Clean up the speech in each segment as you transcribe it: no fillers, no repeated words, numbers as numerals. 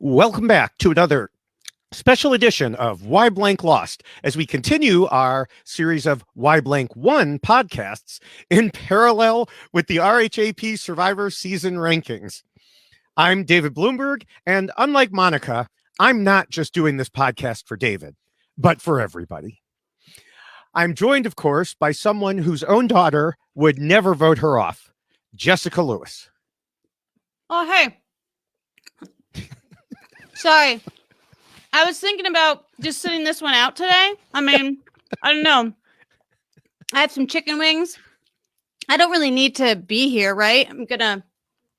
Welcome back to another special edition of Why Blank Lost as we continue our series of Why Blank Won podcasts in parallel with the RHAP Survivor Season rankings. I'm David Bloomberg, and unlike Monica, I'm not just doing this podcast for David, but for everybody. I'm joined, of course, by someone whose own daughter would never vote her off, Jessica Lewis. Oh, hey. Sorry. I was thinking about just sitting this one out today. I mean, I don't know. I have some chicken wings. I don't really need to be here, right? I'm going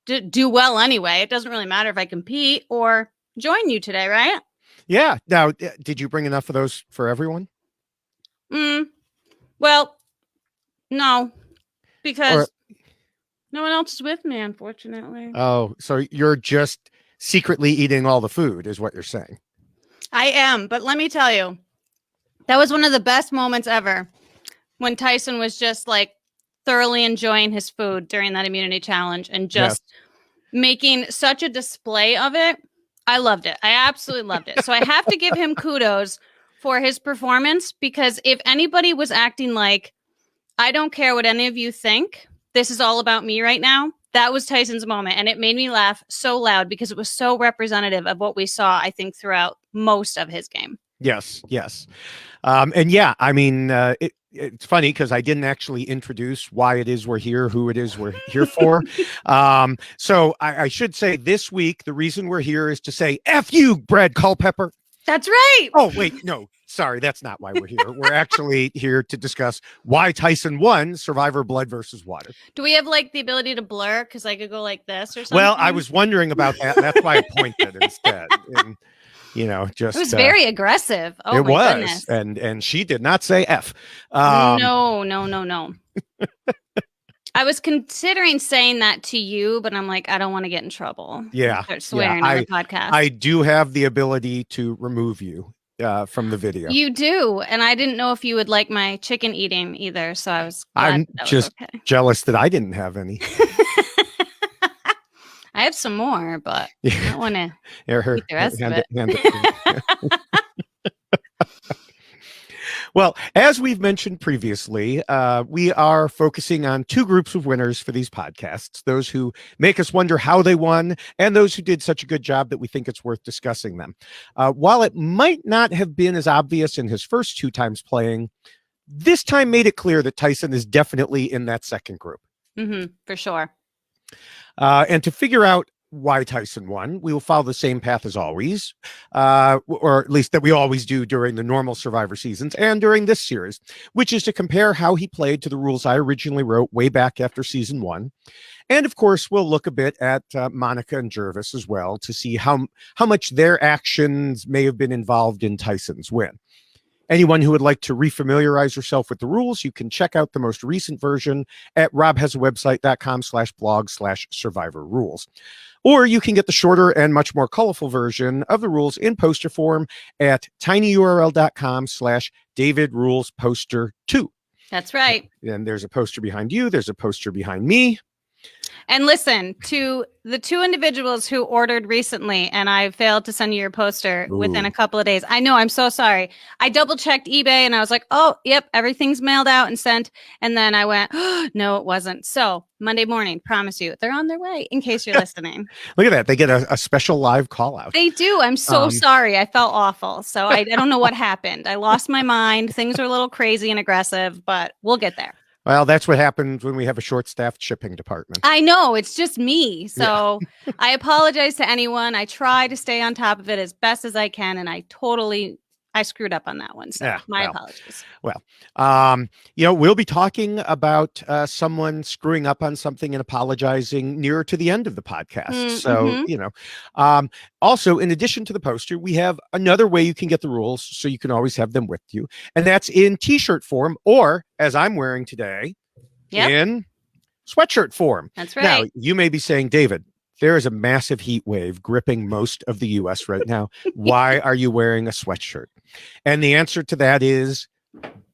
to do well anyway. It doesn't really matter if I compete or join you today, right? Yeah. Now, did you bring enough of those for everyone? Well, no, because no one else is with me, unfortunately. Oh, so you're just secretly eating all the food is what you're saying. I am, but let me tell you, that was one of the best moments ever when Tyson was just like thoroughly enjoying his food during that immunity challenge and just making such a display of it. I loved it. I absolutely loved it. So I have to give him kudos for his performance, because if anybody was acting like, I don't care what any of you think, this is all about me right now, that was Tyson's moment. And it made me laugh so loud because it was so representative of what we saw, I think, throughout most of his game. Yes. And yeah, I mean, it's funny because I didn't actually introduce why it is we're here, who it is we're here for. So I should say this week, the reason we're here is to say, F you, Brad Culpepper. That's right. Oh, wait, no, sorry. That's not why we're here. We're actually here to discuss why Tyson won Survivor Blood versus Water. Do we have like the ability to blur? Because I could go like this or something. Well, I was wondering about that. That's why I pointed instead. And, you know, just it was very aggressive. Oh, it my was, goodness. and she did not say F. No. I was considering saying that to you, but I'm like, I don't want to get in trouble. Yeah, start swearing on the podcast. I do have the ability to remove you from the video. You do, and I didn't know if you would like my chicken eating either, so I was. I'm just jealous that I didn't have any. I have some more, but I don't want to eat the rest of it. Well, as we've mentioned previously, we are focusing on two groups of winners for these podcasts, those who make us wonder how they won and those who did such a good job that we think it's worth discussing them. While it might not have been as obvious in his first two times playing, this time made it clear that Tyson is definitely in that second group. For sure. And to figure out why Tyson won, we will follow the same path as always, or at least that we always do during the normal Survivor seasons and during this series, which is to compare how he played to the rules I originally wrote way back after season 1. And of course, we'll look a bit at Monica and Jervis as well to see how much their actions may have been involved in Tyson's win. Anyone who would like to refamiliarize yourself with the rules, you can check out the most recent version at robhasawebsite.com/blog/survivor rules. Or you can get the shorter and much more colorful version of the rules in poster form at tinyurl.com/davidrulesposter2. That's right. And there's a poster behind you. There's a poster behind me. And listen, to the two individuals who ordered recently, and I failed to send you your poster within a couple of days. I know, I'm so sorry. I double checked eBay and I was like, oh, yep, everything's mailed out and sent. And then I went, oh, no, it wasn't. So Monday morning, promise you, they're on their way in case you're listening. Look at that. They get a special live call out. They do. I'm so sorry. I felt awful. So I don't know what happened. I lost my mind. Things are a little crazy and aggressive, but we'll get there. Well, that's what happens when we have a short-staffed shipping department. I know. It's just me. So I apologize to anyone. I try to stay on top of it as best as I can. And I screwed up on that one. So my apologies. Well, we'll be talking about someone screwing up on something and apologizing nearer to the end of the podcast. Also, in addition to the poster, we have another way you can get the rules so you can always have them with you. And that's in t-shirt form, or as I'm wearing today, in sweatshirt form. That's right. Now, you may be saying, David, there is a massive heat wave gripping most of the U.S. right now. Why are you wearing a sweatshirt? And the answer to that is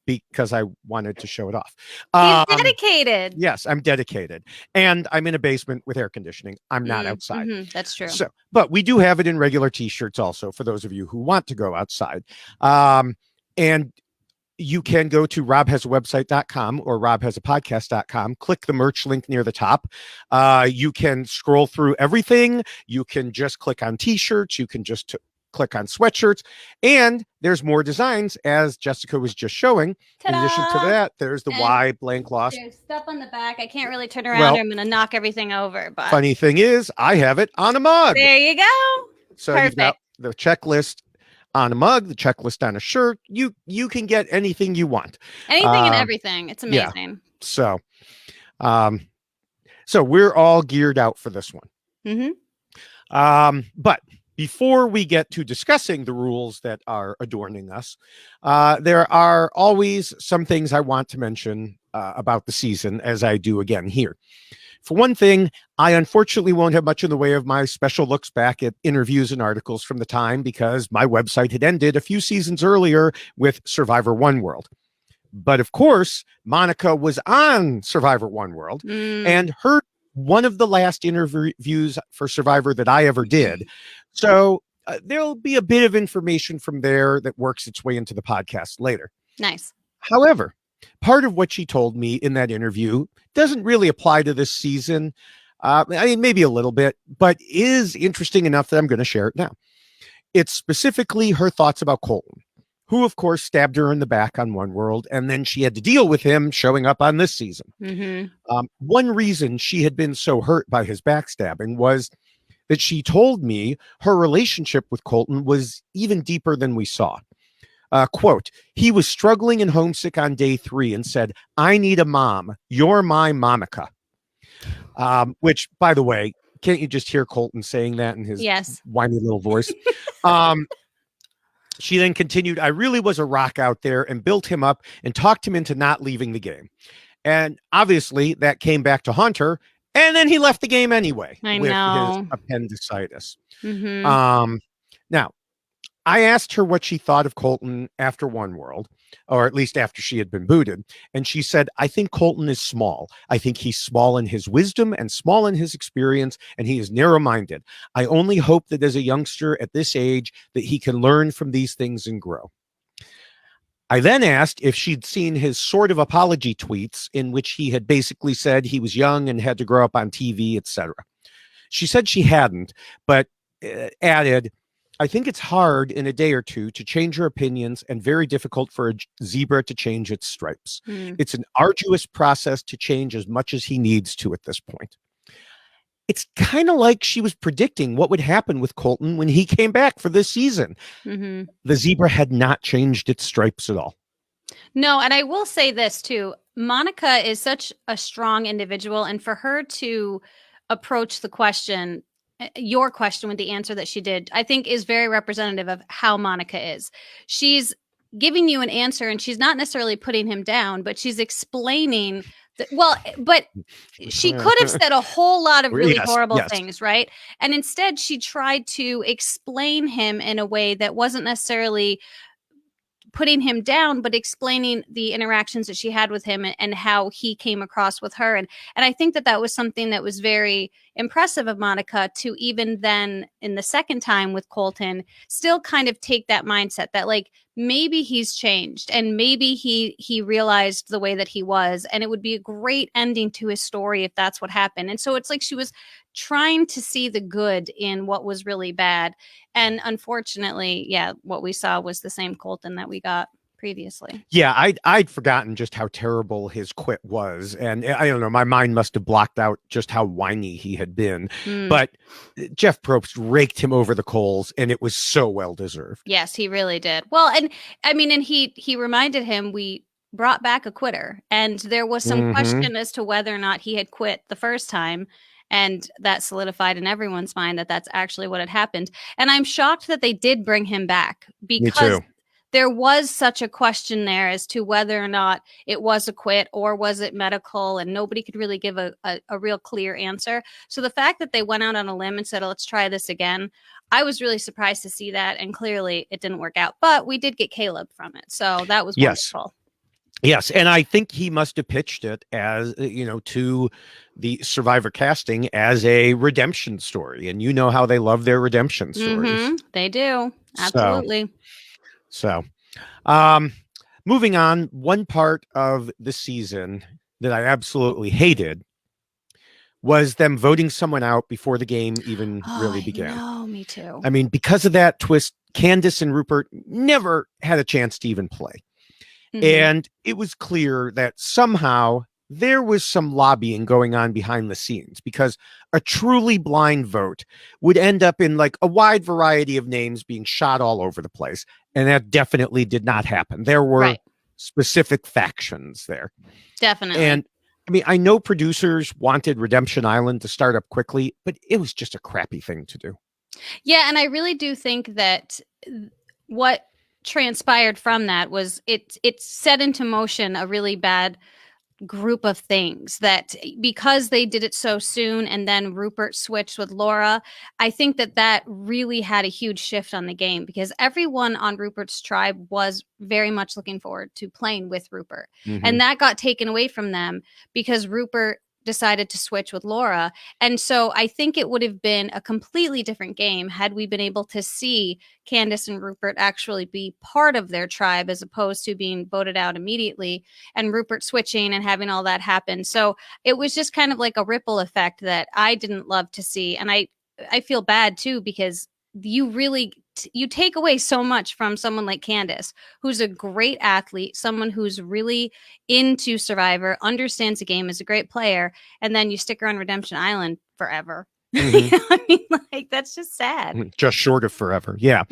because I wanted to show it off. He's dedicated. Yes, I'm dedicated. And I'm in a basement with air conditioning. I'm not outside. That's true. So, but we do have it in regular t-shirts also for those of you who want to go outside. And you can go to robhasawebsite.com or robhasapodcast.com, click the merch link near the top. You can scroll through everything. You can just click on t-shirts. You can just click on sweatshirts, and there's more designs, as Jessica was just showing. Ta-da! In addition to that, there's the Y blank lost. There's stuff on the back. I can't really turn around, or I'm going to knock everything over. But funny thing is, I have it on a mug. There you go. So you've got the checklist on a mug, the checklist on a shirt. You can get anything you want. Anything and everything. It's amazing. Yeah. So we're all geared out for this one. But before we get to discussing the rules that are adorning us, there are always some things I want to mention about the season, as I do again here. For one thing, I unfortunately won't have much in the way of my special looks back at interviews and articles from the time, because my website had ended a few seasons earlier with Survivor One World. But of course, Monica was on Survivor One World, and her one of the last interviews for Survivor that I ever did. So there'll be a bit of information from there that works its way into the podcast later. Nice. However, part of what she told me in that interview doesn't really apply to this season. I mean, maybe a little bit, but is interesting enough that I'm going to share it now. It's specifically her thoughts about Colton, who, of course, stabbed her in the back on One World, and then she had to deal with him showing up on this season. One reason she had been so hurt by his backstabbing was that she told me her relationship with Colton was even deeper than we saw. Quote, he was struggling and homesick on day 3 and said, "I need a mom. You're my Monica." Which, by the way, can't you just hear Colton saying that in his whiny little voice? She then continued, "I really was a rock out there and built him up and talked him into not leaving the game." And obviously that came back to haunt her. And then he left the game anyway with his appendicitis. Now, I asked her what she thought of Colton after One World, or at least after she had been booted. And she said, "I think Colton is small. I think he's small in his wisdom and small in his experience, and he is narrow-minded. I only hope that as a youngster at this age that he can learn from these things and grow." I then asked if she'd seen his sort of apology tweets in which he had basically said he was young and had to grow up on TV, etc. She said she hadn't, but added, "I think it's hard in a day or two to change your opinions and very difficult for a zebra to change its stripes. It's an arduous process to change as much as he needs to at this point." It's kind of like she was predicting what would happen with Colton when he came back for this season. The zebra had not changed its stripes at all. No, and I will say this too. Monica is such a strong individual, and for her to approach the question, your question, with the answer that she did, I think is very representative of how Monica is. She's giving you an answer, and she's not necessarily putting him down, but she's explaining but she could have said a whole lot of really horrible things, right? And instead, she tried to explain him in a way that wasn't necessarily putting him down, but explaining the interactions that she had with him and how he came across with her. And I think that was something that was very impressive of Monica, to even then in the second time with Colton, still kind of take that mindset that like, maybe he's changed and maybe he realized the way that he was, and it would be a great ending to his story if that's what happened. And so it's like she was trying to see the good in what was really bad. And unfortunately, what we saw was the same Colton that we got previously. Yeah, I'd forgotten just how terrible his quit was. And I don't know, my mind must have blocked out just how whiny he had been. But Jeff Probst raked him over the coals, and it was so well deserved. Yes, he really did. Well, and I mean, and he reminded him we brought back a quitter, and there was some question as to whether or not he had quit the first time. And that solidified in everyone's mind that that's actually what had happened. And I'm shocked that they did bring him back, because there was such a question there as to whether or not it was a quit or was it medical, and nobody could really give a real clear answer. So the fact that they went out on a limb and said, "Let's try this again," I was really surprised to see that. And clearly it didn't work out, but we did get Caleb from it. So that was wonderful. Yes, and I think he must have pitched it as, to the Survivor casting as a redemption story. And you know how they love their redemption stories. They do. So, Absolutely. so um, moving on, one part of the season that I absolutely hated was them voting someone out before the game even really began. No, me too. I mean, because of that twist, Candace and Rupert never had a chance to even play. And it was clear that somehow there was some lobbying going on behind the scenes, because a truly blind vote would end up in like a wide variety of names being shot all over the place. And that definitely did not happen. There were specific factions there. Definitely. And I mean, I know producers wanted Redemption Island to start up quickly, but it was just a crappy thing to do. Yeah. And I really do think that what transpired from that was it set into motion a really bad group of things, that because they did it so soon and then Rupert switched with Laura, I think that really had a huge shift on the game, because everyone on Rupert's tribe was very much looking forward to playing with Rupert. And that got taken away from them because Rupert decided to switch with Laura. And so I think it would have been a completely different game had we been able to see Candace and Rupert actually be part of their tribe, as opposed to being voted out immediately and Rupert switching and having all that happen. So it was just kind of like a ripple effect that I didn't love to see. And I feel bad too, because you take away so much from someone like Candace, who's a great athlete, someone who's really into Survivor, understands the game, is a great player, and then you stick her on Redemption Island forever. I mean, like, that's just sad. Just short of forever. Yeah.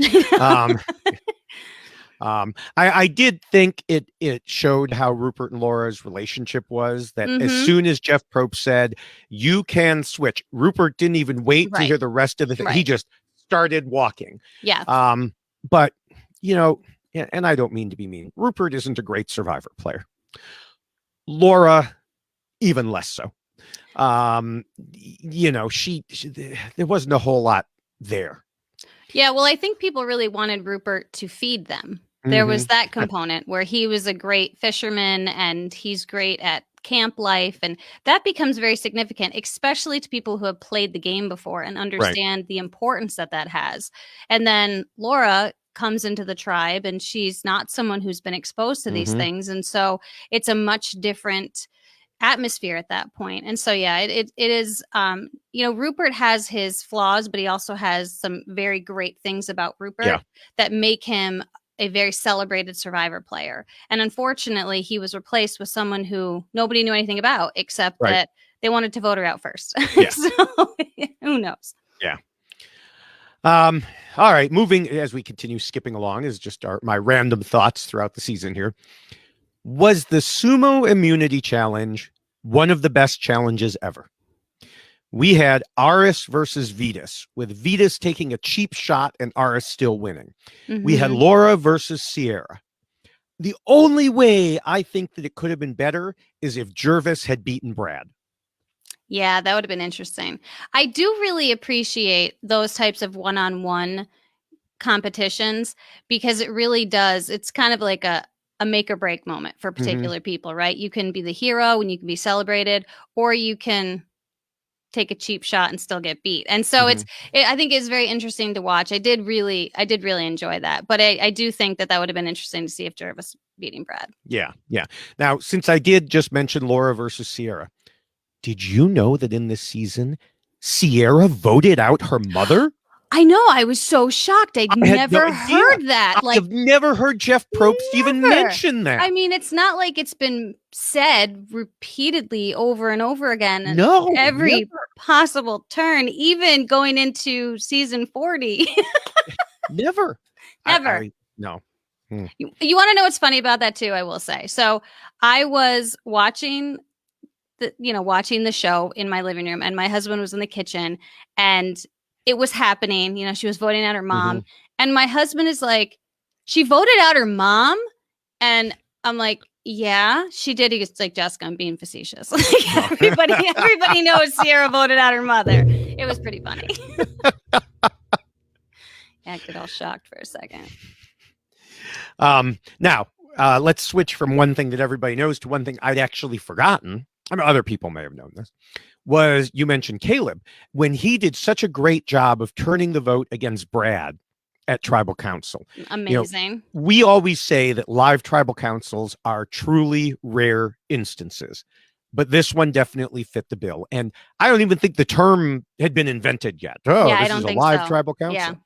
I did think it showed how Rupert and Laura's relationship was, that as soon as Jeff Probst said, you can switch, Rupert didn't even wait to hear the rest of the thing. He just started walking. Yeah. But, and I don't mean to be mean, Rupert isn't a great Survivor player. Laura, even less so. She there wasn't a whole lot there. Yeah, well, I think people really wanted Rupert to feed them. There was that component where he was a great fisherman and he's great at camp life, and that becomes very significant, especially to people who have played the game before and understand the importance that has. And then Laura comes into the tribe and she's not someone who's been exposed to these things, and so it's a much different atmosphere at that point. And so it is Rupert has his flaws, but he also has some very great things about Rupert that make him a very celebrated Survivor player. And unfortunately, he was replaced with someone who nobody knew anything about, except that they wanted to vote her out first. So who knows? Yeah. All right. Moving, as we continue skipping along, is just my random thoughts throughout the season here. Was the Sumo Immunity Challenge one of the best challenges ever? We had Aris versus Vetus, with Vetus taking a cheap shot and Aris still winning. We had Laura versus Sierra. The only way I think that it could have been better is if Jervis had beaten Brad. Yeah, that would have been interesting. I do really appreciate those types of one-on-one competitions, because it really does. It's kind of like a make or break moment for particular people, right? You can be the hero and you can be celebrated, or you can take a cheap shot and still get beat. And so I think it's very interesting to watch. I did really enjoy that, but I do think that would have been interesting to see if Jervis beating Brad. Yeah. Now, since I did just mention Laura versus Sierra, did you know that in this season, Sierra voted out her mother? I know. I was so shocked. I'd never heard that. I've never heard Jeff Probst even mention that. I mean, it's not like it's been said repeatedly over and over again. No, every possible turn, even going into season 40. Never. No. You want to know what's funny about that too? I will say. So I was watching the show in my living room, and my husband was in the kitchen, and it was happening. She was voting out her mom. And my husband is like, she voted out her mom? And I'm like, yeah, she did. He gets like, Jessica, I'm being facetious. Like, everybody knows Sierra voted out her mother. It was pretty funny. I got all shocked for a second. Now, let's switch from one thing that everybody knows to one thing I'd actually forgotten. I mean, other people may have known this. Was you mentioned Caleb when he did such a great job of turning the vote against Brad at tribal council. Amazing. We always say that live tribal councils are truly rare instances, but this one definitely fit the bill. And I don't even think the term had been invented yet. Oh, Yeah, I this don't is a think live so. tribal council.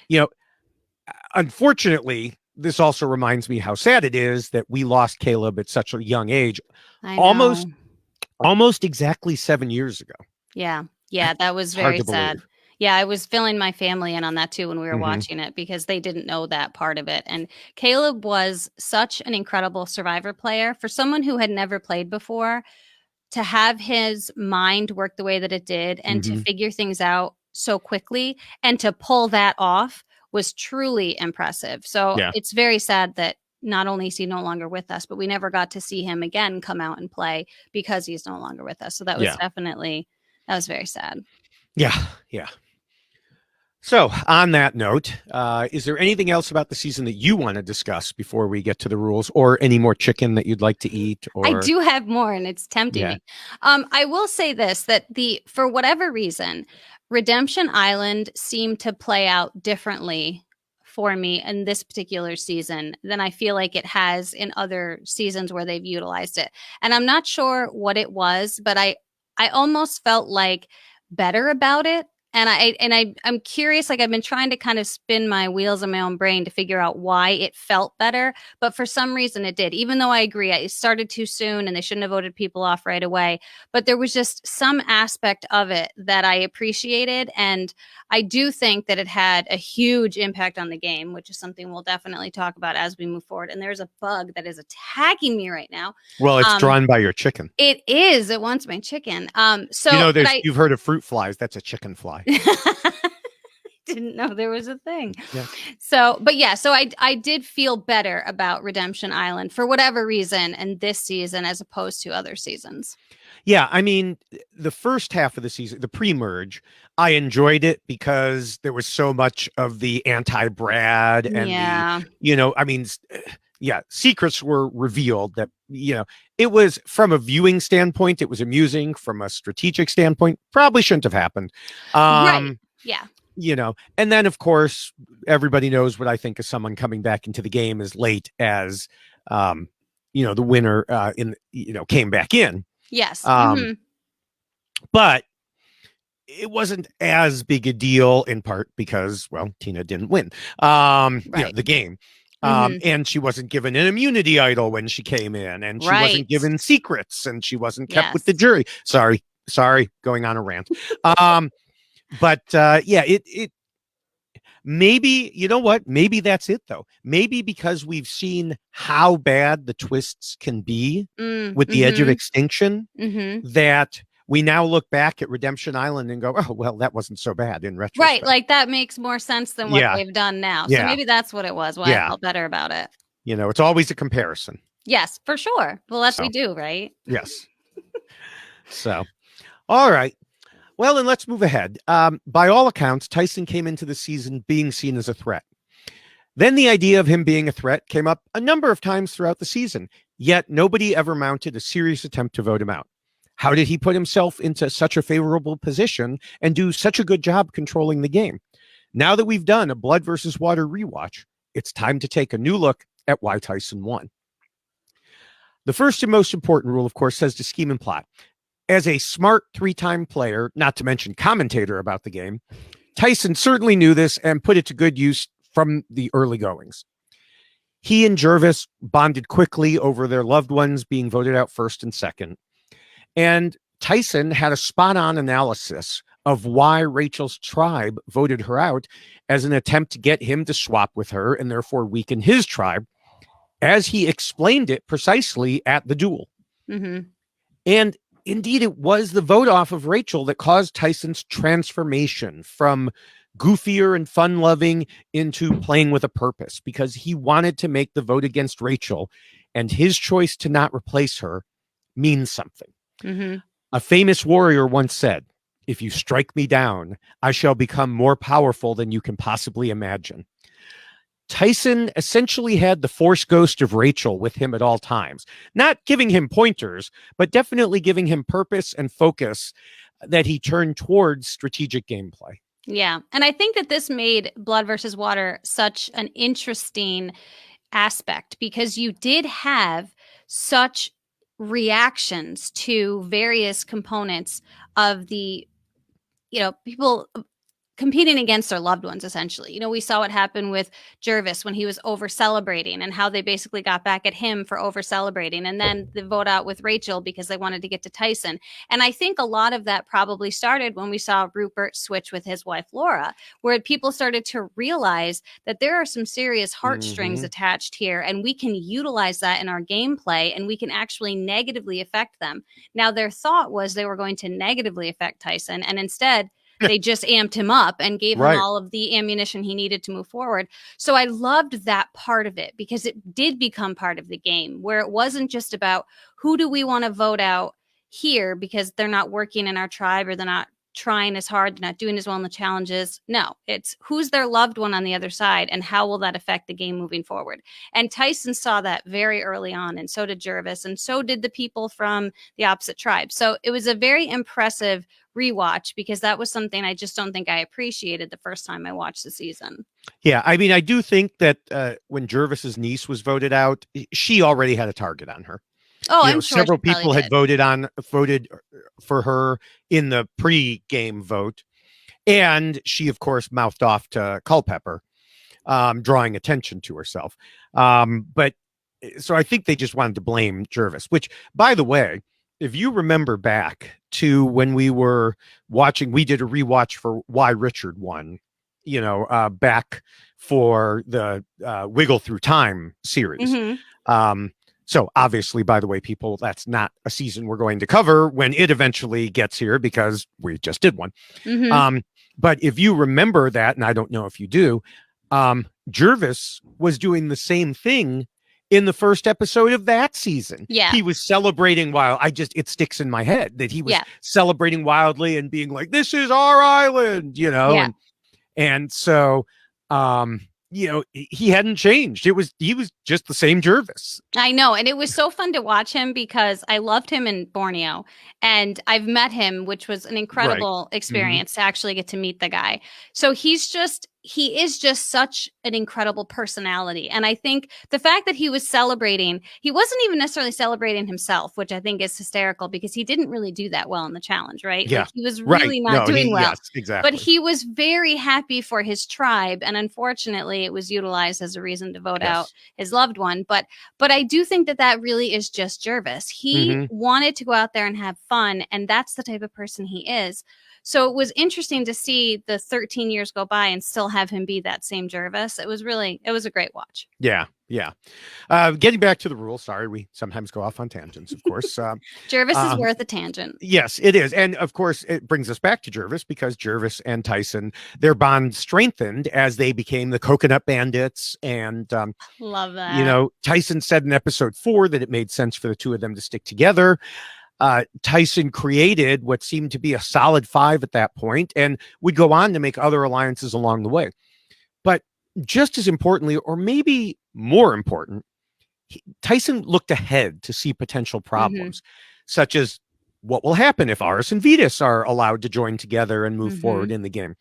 Yeah. Unfortunately, this also reminds me how sad it is that we lost Caleb at such a young age, I know. almost exactly 7 years ago. Yeah. Yeah, that was Hard very to sad. believe. Yeah, I was filling my family in on that too when we were Mhm. watching it because they didn't know that part of it. And Caleb was such an incredible Survivor player. For someone who had never played before, to have his mind work the way that it did and to Mhm. figure things out so quickly and to pull that off was truly impressive. So Yeah. it's very sad that not only is he no longer with us, but we never got to see him again come out and play because he's no longer with us. So that was Yeah. that was very sad. Yeah. So, on that note, is there anything else about the season that you want to discuss before we get to the rules, or any more chicken that you'd like to eat? Or I do have more, and it's tempting Yeah. me. I will say this: that for whatever reason, Redemption Island seemed to play out differently for me in this particular season than I feel like it has in other seasons where they've utilized it. And I'm not sure what it was, but I almost felt like better about it. And I'm curious, like I've been trying to kind of spin my wheels in my own brain to figure out why it felt better, but for some reason it did. Even though I agree it started too soon and they shouldn't have voted people off right away, but there was just some aspect of it that I appreciated, and I do think that it had a huge impact on the game, which is something we'll definitely talk about as we move forward. And there's a bug that is attacking me right now. Well, it's drawn by your chicken. It is. It wants my chicken. So you've heard of fruit flies. That's a chicken fly. Didn't know there was a thing. Yeah. So I did feel better about Redemption Island for whatever reason in this season as opposed to other seasons. Yeah, I mean, the first half of the season, the pre-merge, I enjoyed it because there was so much of the anti-Brad and secrets were revealed that, it was from a viewing standpoint, it was amusing. From a strategic standpoint, probably shouldn't have happened. Right. Yeah. And then of course, everybody knows what I think of someone coming back into the game as late as, the winner came back in. Yes. But it wasn't as big a deal in part because, well, Tina didn't win the game. And she wasn't given an immunity idol when she came in, and she wasn't given secrets, and she wasn't kept with the jury. Sorry, going on a rant. It maybe, you know what? Maybe that's it though. Maybe because we've seen how bad the twists can be with the edge of extinction, that we now look back at Redemption Island and go, oh, well, that wasn't so bad in retrospect. Right. Like that makes more sense than what they've done now. So maybe that's what it was. Why I felt better about it. It's always a comparison. Yes, for sure. Well, that's what we do, right? Yes. So, all right. Well, then let's move ahead. By all accounts, Tyson came into the season being seen as a threat. Then the idea of him being a threat came up a number of times throughout the season, yet nobody ever mounted a serious attempt to vote him out. How did he put himself into such a favorable position and do such a good job controlling the game? Now that we've done a blood versus water rewatch, it's time to take a new look at why Tyson won. The first and most important rule, of course, says to scheme and plot. As a smart 3-time player, not to mention commentator about the game, Tyson certainly knew this and put it to good use from the early goings. He and Jervis bonded quickly over their loved ones being voted out first and second. And Tyson had a spot-on analysis of why Rachel's tribe voted her out as an attempt to get him to swap with her and therefore weaken his tribe, as he explained it precisely at the duel. And indeed, it was the vote off of Rachel that caused Tyson's transformation from goofier and fun-loving into playing with a purpose, because he wanted to make the vote against Rachel and his choice to not replace her means something. A famous warrior once said, "If you strike me down, I shall become more powerful than you can possibly imagine." Tyson essentially had the force ghost of Rachel with him at all times, not giving him pointers, but definitely giving him purpose and focus that he turned towards strategic gameplay. Yeah. And I think that this made Blood versus Water such an interesting aspect because you did have such reactions to various components of the, people competing against their loved ones, essentially. We saw what happened with Jervis when he was over celebrating and how they basically got back at him for over celebrating. And then the vote out with Rachel because they wanted to get to Tyson. And I think a lot of that probably started when we saw Rupert switch with his wife, Laura, where people started to realize that there are some serious heartstrings attached here, and we can utilize that in our gameplay, and we can actually negatively affect them. Now, their thought was they were going to negatively affect Tyson, and instead, they just amped him up and gave him all of the ammunition he needed to move forward. So I loved that part of it because it did become part of the game where it wasn't just about who do we want to vote out here because they're not working in our tribe or they're not trying as hard, they're not doing as well in the challenges. No, it's who's their loved one on the other side and how will that affect the game moving forward. And Tyson saw that very early on, and so did Jervis, and so did the people from the opposite tribe. So it was a very impressive rewatch because that was something I just don't think I appreciated the first time I watched the season. Yeah, I mean, I do think that when Jervis's niece was voted out, she already had a target on her. Oh, I'm sure several people had voted for her in the pre-game vote, and she, of course, mouthed off to Culpepper, drawing attention to herself. But so I think they just wanted to blame Jervis. Which, by the way, if you remember back to when we were watching, we did a rewatch for Why Richard Won. Back for the Wiggle Through Time series. So obviously, by the way, people, that's not a season we're going to cover when it eventually gets here because we just did one. But if you remember that, and I don't know if you do, Jervis was doing the same thing in the first episode of that season. Yeah. He was celebrating it sticks in my head that he was celebrating wildly and being like, this is our island, And so, he hadn't changed. He was just the same Jervis. I know. And it was so fun to watch him because I loved him in Borneo and I've met him, which was an incredible experience to actually get to meet the guy. So he is just such an incredible personality. And I think the fact that he was celebrating, he wasn't even necessarily celebrating himself, which I think is hysterical because he didn't really do that well in the challenge, right? Yeah. Like he was really not doing well. Yes, exactly. But he was very happy for his tribe. And unfortunately, it was utilized as a reason to vote out his loved one. But I do think that really is just Jervis. He wanted to go out there and have fun. And that's the type of person he is. So it was interesting to see the 13 years go by and still have him be that same Jervis. It was a great watch. Yeah. Getting back to the rules. Sorry, we sometimes go off on tangents, of course. Jervis is worth a tangent. Yes, it is. And of course, it brings us back to Jervis because Jervis and Tyson, their bond strengthened as they became the Coconut Bandits. And love that. Tyson said in episode 4 that it made sense for the two of them to stick together. Tyson created what seemed to be a solid 5 at that point and would go on to make other alliances along the way. But just as importantly, or maybe more important, Tyson looked ahead to see potential problems, such as what will happen if Aris and Vetus are allowed to join together and move forward in the game.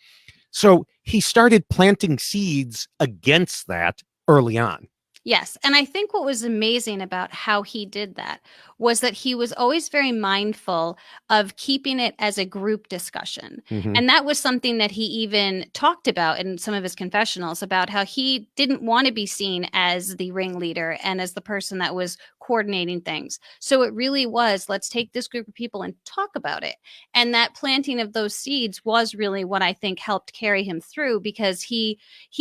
So he started planting seeds against that early on. Yes. And I think what was amazing about how he did that was that he was always very mindful of keeping it as a group discussion. And that was something that he even talked about in some of his confessionals about how he didn't want to be seen as the ringleader and as the person that was coordinating things. So it really was, let's take this group of people and talk about it. And that planting of those seeds was really what I think helped carry him through because he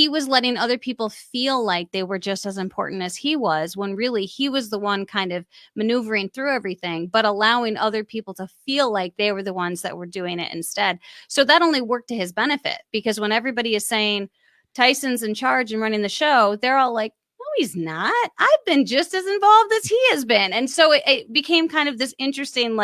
was letting other people feel like they were just as important as he was when really he was the one kind of maneuvering through everything, but allowing other people to feel like they were the ones that were doing it instead. So that only worked to his benefit because when everybody is saying Tyson's in charge and running the show, they're all like, no, he's not. I've been just as involved as he has been. And so it became kind of this interesting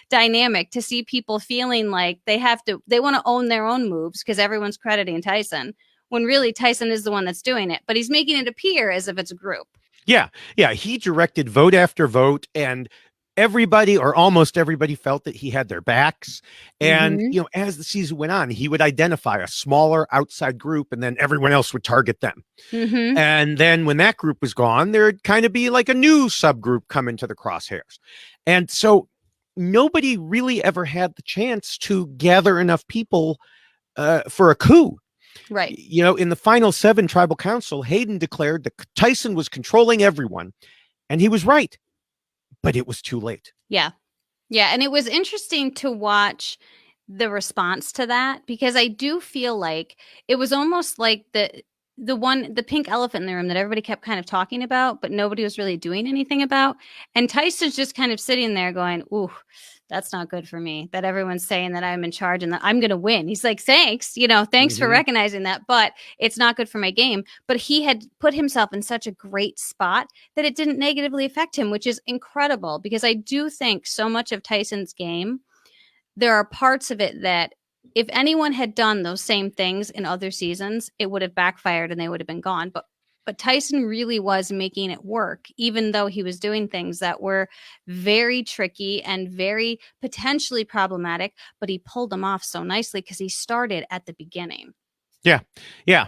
dynamic to see people feeling like they want to own their own moves because everyone's crediting Tyson. when really Tyson is the one that's doing it, but he's making it appear as if it's a group. Yeah. He directed vote after vote, and everybody or almost everybody felt that he had their backs. And, Mhm. as the season went on, he would identify a smaller outside group, and then everyone else would target them. Mhm. And then when that group was gone, there'd kind of be like a new subgroup come into the crosshairs. And so nobody really ever had the chance to gather enough people for a coup. Right. In the final 7 tribal council, Hayden declared that Tyson was controlling everyone. And he was right, but it was too late. Yeah. Yeah. And it was interesting to watch the response to that, because I do feel like it was almost like the pink elephant in the room that everybody kept kind of talking about, but nobody was really doing anything about. And Tyson's just kind of sitting there going, ooh, that's not good for me, that everyone's saying that I'm in charge and that I'm going to win. He's like, thanks, thanks for recognizing that, but it's not good for my game. But he had put himself in such a great spot that it didn't negatively affect him, which is incredible, because I do think so much of Tyson's game, there are parts of it that if anyone had done those same things in other seasons, it would have backfired and they would have been gone. But Tyson really was making it work, even though he was doing things that were very tricky and very potentially problematic, but he pulled them off so nicely because he started at the beginning. Yeah. Yeah.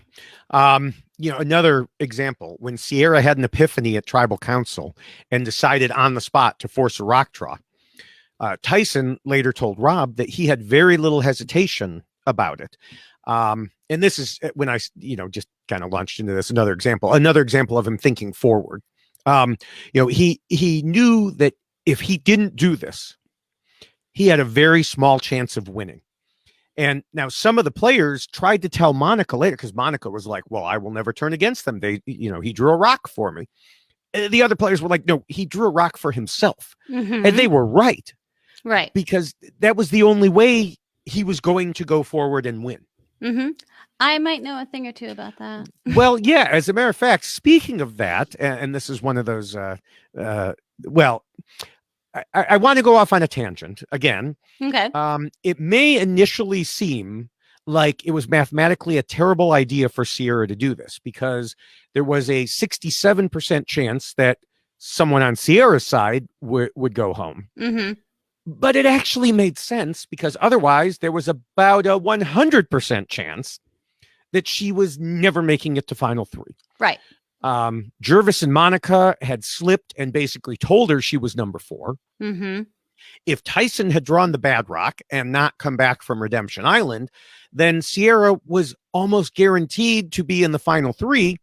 Another example, when Sierra had an epiphany at tribal council and decided on the spot to force a rock draw, Tyson later told Rob that he had very little hesitation about it. And this is when I, just kind of launched into this. Another example of him thinking forward. He knew that if he didn't do this, he had a very small chance of winning. And now some of the players tried to tell Monica later, because Monica was like, well, I will never turn against them. He drew a rock for me. And the other players were like, no, he drew a rock for himself. Mm-hmm. And they were right. Right. Because that was the only way he was going to go forward and win. Mm-hmm. I might know a thing or two about that. Well, yeah, as a matter of fact, speaking of that, and this is one of those, I want to go off on a tangent again. Okay. It may initially seem like it was mathematically a terrible idea for Sierra to do this, because there was a 67% chance that someone on Sierra's side would go home. Mm-hmm. But it actually made sense, because otherwise there was about a 100% chance that she was never making it to final 3. Right. Jervis and Monica had slipped and basically told her she was number 4. Mm-hmm. If Tyson had drawn the bad rock and not come back from Redemption Island, then Sierra was almost guaranteed to be in the final 3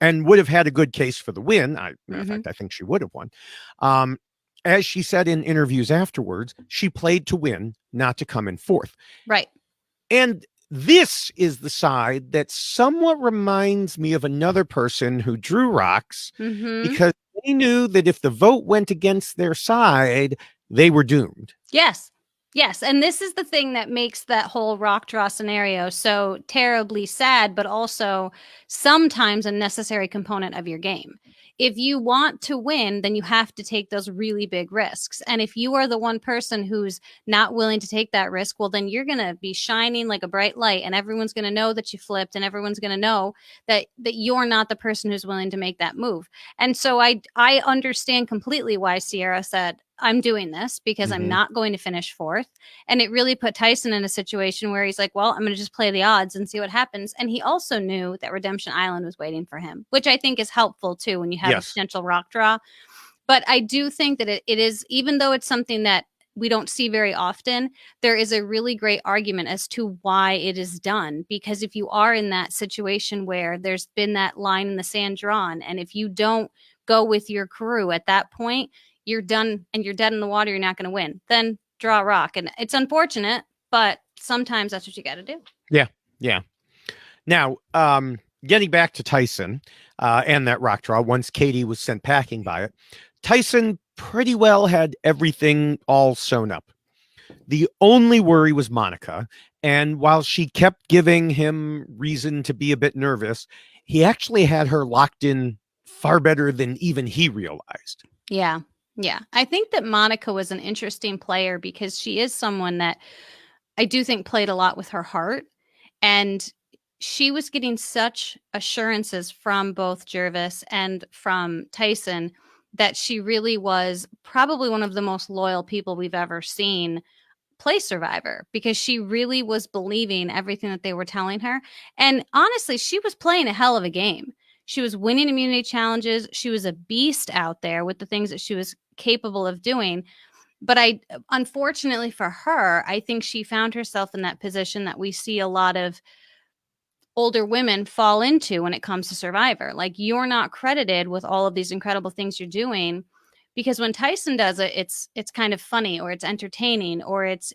and would have had a good case for the win. In fact, I think she would have won. As she said in interviews afterwards, she played to win, not to come in 4th. Right. And this is the side that somewhat reminds me of another person who drew rocks, because they knew that if the vote went against their side, they were doomed. Yes. Yes. And this is the thing that makes that whole rock draw scenario so terribly sad, but also sometimes a necessary component of your game. If you want to win, then you have to take those really big risks. And if you are the one person who's not willing to take that risk, well, then you're going to be shining like a bright light, and everyone's going to know that you flipped, and everyone's going to know that you're not the person who's willing to make that move. And so I understand completely why Sierra said, I'm doing this because I'm not going to finish 4th. And it really put Tyson in a situation where he's like, well, I'm going to just play the odds and see what happens. And he also knew that Redemption Island was waiting for him, which I think is helpful too when you have a potential rock draw. But I do think that it is, even though it's something that we don't see very often, there is a really great argument as to why it is done. Because if you are in that situation where there's been that line in the sand drawn, and if you don't go with your crew at that point, you're done and you're dead in the water, you're not going to win. Then draw a rock. And it's unfortunate, but sometimes that's what you got to do. Yeah. Yeah. Now, getting back to Tyson and that rock draw, once Katie was sent packing by it, Tyson pretty well had everything all sewn up. The only worry was Monica. And while she kept giving him reason to be a bit nervous, he actually had her locked in far better than even he realized. Yeah. Yeah. I think that Monica was an interesting player because she is someone that I do think played a lot with her heart. And she was getting such assurances from both Jervis and from Tyson that she really was probably one of the most loyal people we've ever seen play Survivor, because she really was believing everything that they were telling her. And honestly, she was playing a hell of a game. She was winning immunity challenges. She was a beast out there with the things that she was capable of doing. But unfortunately for her, I think she found herself in that position that we see a lot of older women fall into when it comes to Survivor. Like, you're not credited with all of these incredible things you're doing, because when Tyson does it, it's kind of funny, or it's entertaining, or it's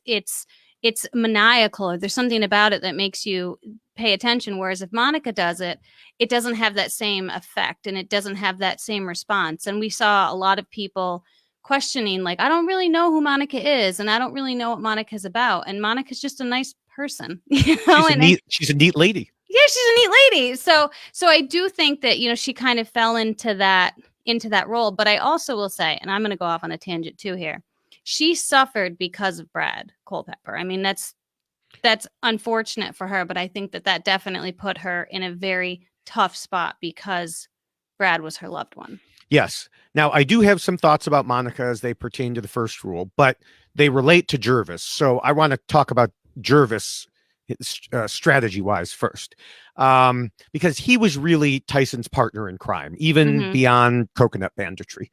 maniacal, or there's something about it that makes you pay attention. Whereas if Monica does it, it doesn't have that same effect, and it doesn't have that same response. And we saw a lot of people questioning, like, I don't really know who Monica is, and I don't really know what Monica's about. And Monica's just a nice person, you know. She's a neat lady. Yeah, she's a neat lady. So I do think that, you know, she kind of fell into that role. But I also will say, and I'm going to go off on a tangent too here, she suffered because of Brad Culpepper. I mean, that's unfortunate for her, but I think that definitely put her in a very tough spot, because Brad was her loved one. Yes. Now, I do have some thoughts about Monica as they pertain to the first rule, but they relate to Jervis. So I want to talk about Jervis strategy-wise first, because he was really Tyson's partner in crime, even beyond coconut banditry.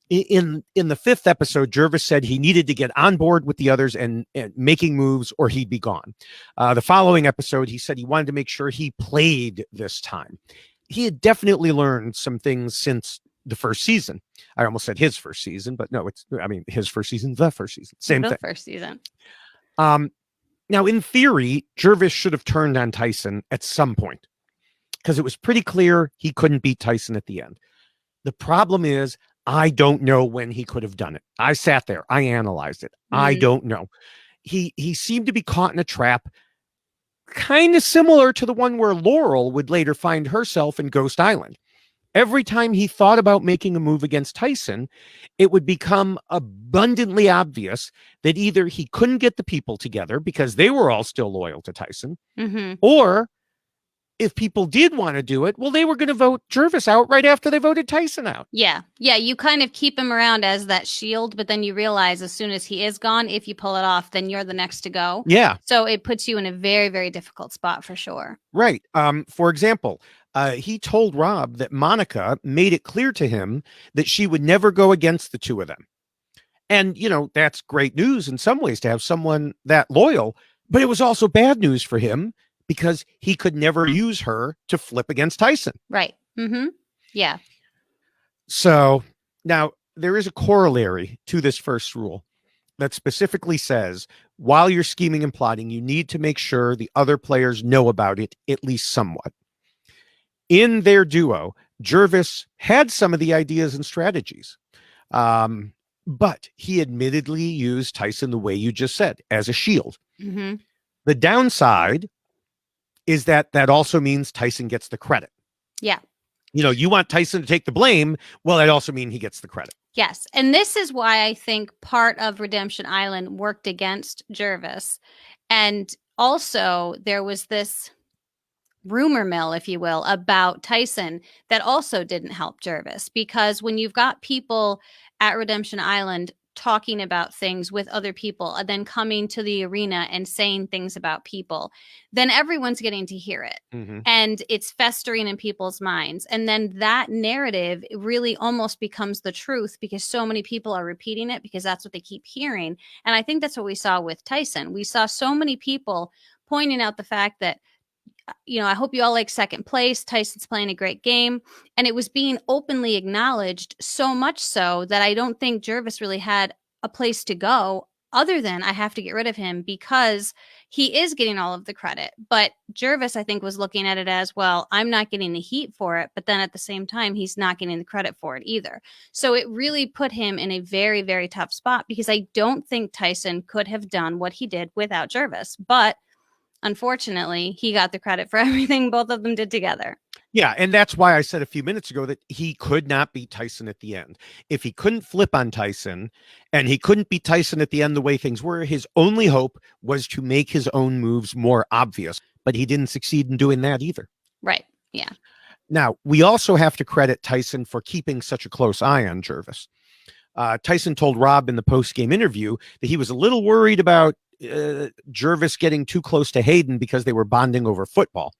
In the fifth episode, Jervis said he needed to get on board with the others and making moves, or he'd be gone. The following episode, he said he wanted to make sure he played this time. He had definitely learned some things since the first season. I almost said his first season, but no, his first season, the first season, same thing. First season. Now, in theory, Jervis should have turned on Tyson at some point, because it was pretty clear he couldn't beat Tyson at the end. The problem is, I don't know when he could have done it. I sat there. I analyzed it. I don't know. He seemed to be caught in a trap kind of similar to the one where Laurel would later find herself in Ghost Island. Every time he thought about making a move against Tyson, it would become abundantly obvious that either he couldn't get the people together because they were all still loyal to Tyson, or if people did want to do it, well, they were going to vote Jervis out right after they voted Tyson out. Yeah. Yeah. You kind of keep him around as that shield, but then you realize as soon as he is gone, if you pull it off, then you're the next to go. Yeah. So it puts you in a very, very difficult spot for sure. Right. For example, he told Rob that Monica made it clear to him that she would never go against the two of them. And, you know, that's great news in some ways to have someone that loyal, but it was also bad news for him, because he could never use her to flip against Tyson. Right. Yeah. So now there is a corollary to this first rule that specifically says, while you're scheming and plotting, you need to make sure the other players know about it, at least somewhat. In their duo, Jervis had some of the ideas and strategies, but he admittedly used Tyson the way you just said, as a shield. The downside is that also means Tyson gets the credit. Yeah. You know, you want Tyson to take the blame. Well, that also means he gets the credit. Yes. And this is why I think part of Redemption Island worked against Jervis. And also there was this rumor mill, if you will, about Tyson that also didn't help Jervis, because when you've got people at Redemption Island talking about things with other people and then coming to the arena and saying things about people, then everyone's getting to hear it. And it's festering in people's minds. And then that narrative really almost becomes the truth, because so many people are repeating it because that's what they keep hearing. And I think that's what we saw with Tyson. We saw so many people pointing out the fact that, you know, I hope you all like second place. Tyson's playing a great game. And it was being openly acknowledged, so much so that I don't think Jervis really had a place to go other than, I have to get rid of him, because he is getting all of the credit. But Jervis, I think, was looking at it as, well, I'm not getting the heat for it. But then at the same time, he's not getting the credit for it either. So it really put him in a very, very tough spot, because I don't think Tyson could have done what he did without Jervis. But unfortunately, he got the credit for everything both of them did together. Yeah, and that's why I said a few minutes ago that he could not beat Tyson at the end. If he couldn't flip on Tyson, and he couldn't beat Tyson at the end the way things were, his only hope was to make his own moves more obvious. but he didn't succeed in doing that either. Right. Yeah. Now, we also have to credit Tyson for keeping such a close eye on Jervis. Tyson told Rob in the post-game interview that he was a little worried about Jervis getting too close to Hayden because they were bonding over football.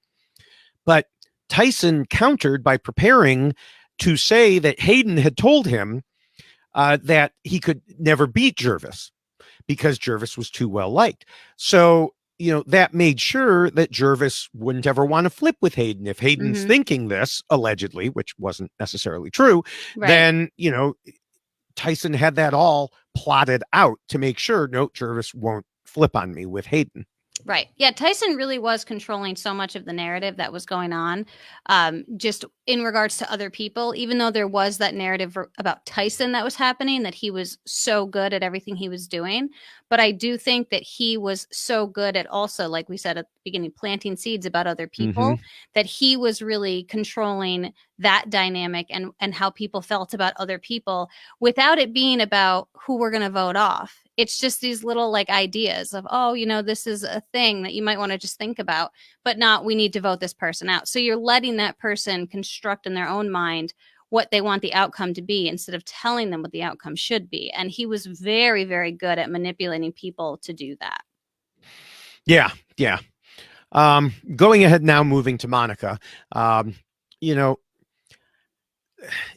But Tyson countered by preparing to say that Hayden had told him that he could never beat Jervis because Jervis was too well liked. So, that made sure that Jervis wouldn't ever want to flip with Hayden. If Hayden's thinking this, allegedly, which wasn't necessarily true, then, Tyson had that all plotted out to make sure, no, Jervis won't flip on me with Hayden. Right. Yeah. Tyson really was controlling so much of the narrative that was going on, just in regards to other people, even though there was that narrative about Tyson that was happening, that he was so good at everything he was doing. But I do think that he was so good at also, like we said at the beginning, planting seeds about other people, that he was really controlling that dynamic and how people felt about other people without it being about who we're going to vote off. It's just these little like ideas of, oh, this is a thing that you might want to just think about, but not we need to vote this person out. So you're letting that person construct in their own mind what they want the outcome to be instead of telling them what the outcome should be. And he was very, very good at manipulating people to do that. Yeah. Yeah. Going ahead now, moving to Monica,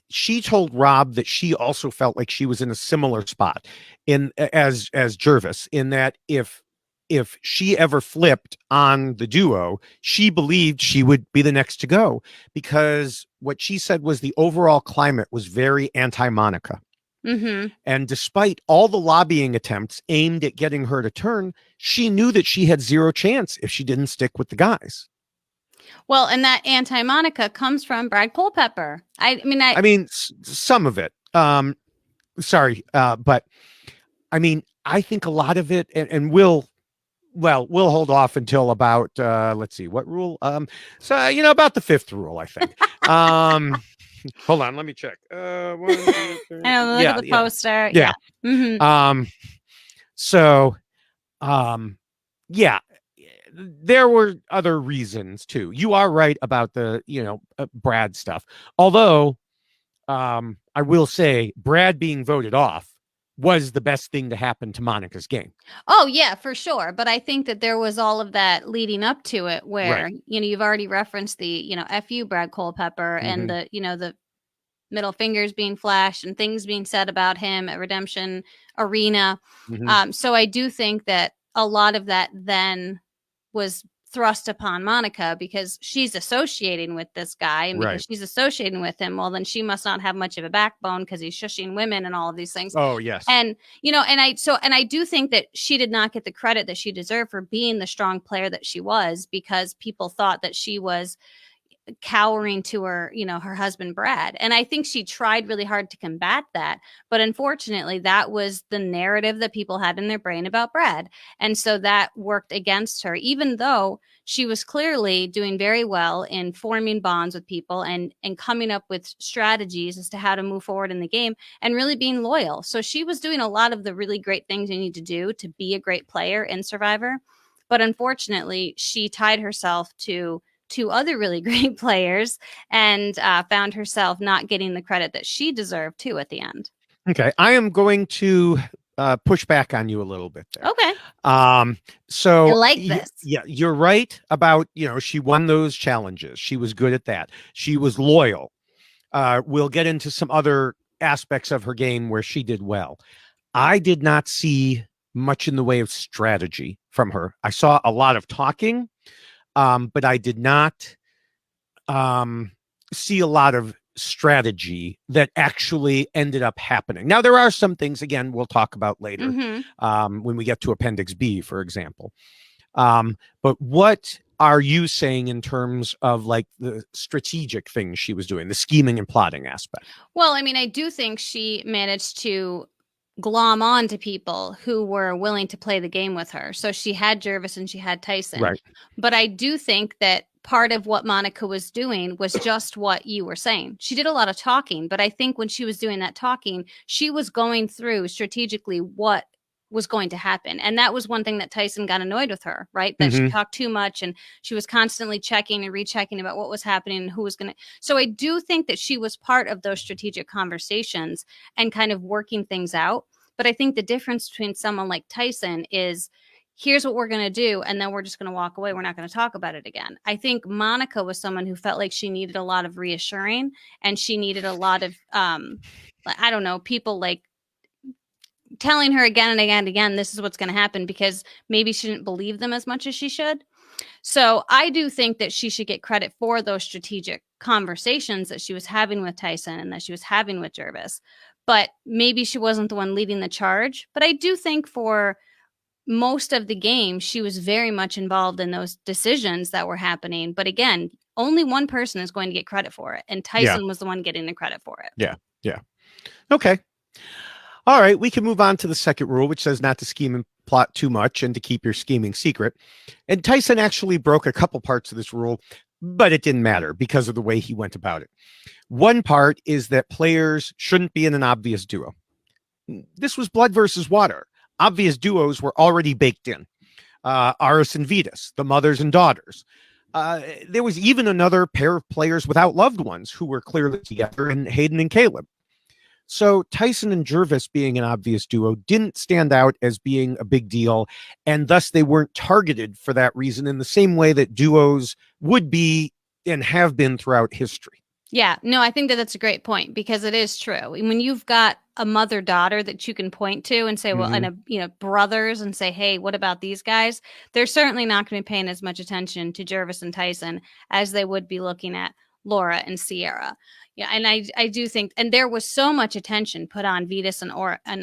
she told Rob that she also felt like she was in a similar spot as Jervis, in that if she ever flipped on the duo, she believed she would be the next to go, because what she said was the overall climate was very anti-Monica. And despite all the lobbying attempts aimed at getting her to turn, she knew that she had zero chance if she didn't stick with the guys. Well, and that anti-Monica comes from Brad Culpepper. I mean, some of it. But I mean, I think a lot of it, and we'll hold off until about let's see, what rule? About the fifth rule, I think. Hold on, let me check. Look at the poster. Yeah. There were other reasons too. You are right about the, Brad stuff. Although, I will say Brad being voted off was the best thing to happen to Monica's game. Oh yeah, for sure. But I think that there was all of that leading up to it where, you've already referenced the, F you, Brad Culpepper, and the, the middle fingers being flashed and things being said about him at Redemption Arena. So I do think that a lot of that then was thrust upon Monica because she's associating with this guy, and because she's associating with him, well, then she must not have much of a backbone because he's shushing women and all of these things. Oh yes. And I do think that she did not get the credit that she deserved for being the strong player that she was, because people thought that she was cowering to her, her husband, Brad. And I think she tried really hard to combat that. But unfortunately, that was the narrative that people had in their brain about Brad. And so that worked against her, even though she was clearly doing very well in forming bonds with people and coming up with strategies as to how to move forward in the game and really being loyal. So she was doing a lot of the really great things you need to do to be a great player in Survivor. But unfortunately, she tied herself to two other really great players and found herself not getting the credit that she deserved too at the end. Okay, I am going to push back on you a little bit there. Okay. So I like this. You're right about, she won those challenges. She was good at that. She was loyal. We'll get into some other aspects of her game where she did well. I did not see much in the way of strategy from her. I saw a lot of talking. But I did not see a lot of strategy that actually ended up happening. Now, there are some things, again, we'll talk about later when we get to Appendix B, for example. But what are you saying in terms of like the strategic things she was doing, the scheming and plotting aspect? Well, I mean, I do think she managed to glom on to people who were willing to play the game with her. So she had Jervis and she had Tyson. Right. But I do think that part of what Monica was doing was just what you were saying. She did a lot of talking, but I think when she was doing that talking, she was going through strategically what was going to happen. And that was one thing that Tyson got annoyed with her, right? That she talked too much and she was constantly checking and rechecking about what was happening and who was going to. So I do think that she was part of those strategic conversations and kind of working things out. But I think the difference between someone like Tyson is, here's what we're going to do, and then we're just going to walk away. We're not going to talk about it again. I think Monica was someone who felt like she needed a lot of reassuring, and she needed a lot of, I don't know, people like telling her again and again and again, this is what's going to happen, because maybe she didn't believe them as much as she should. So I do think that she should get credit for those strategic conversations that she was having with Tyson and that she was having with Jervis. But maybe she wasn't the one leading the charge. But I do think for most of the game, she was very much involved in those decisions that were happening. But again, only one person is going to get credit for it. And Tyson was the one getting the credit for it. Yeah. Yeah. Okay. All right. We can move on to the second rule, which says not to scheme and plot too much and to keep your scheming secret. And Tyson actually broke a couple parts of this rule, but it didn't matter because of the way he went about it. One part is that players shouldn't be in an obvious duo. This was blood versus water. Obvious duos were already baked in. Aris and Vetus, the mothers and daughters. There was even another pair of players without loved ones who were clearly together, in Hayden and Caleb. So Tyson and Jervis being an obvious duo didn't stand out as being a big deal, and thus they weren't targeted for that reason in the same way that duos would be and have been throughout history. Yeah, no, I think that that's a great point, because it is true. When you've got a mother-daughter that you can point to and say, well, and brothers, and say, hey, what about these guys? They're certainly not going to be paying as much attention to Jervis and Tyson as they would be looking at Laura and Sierra. Yeah, and I do think, and there was so much attention put on Vetus and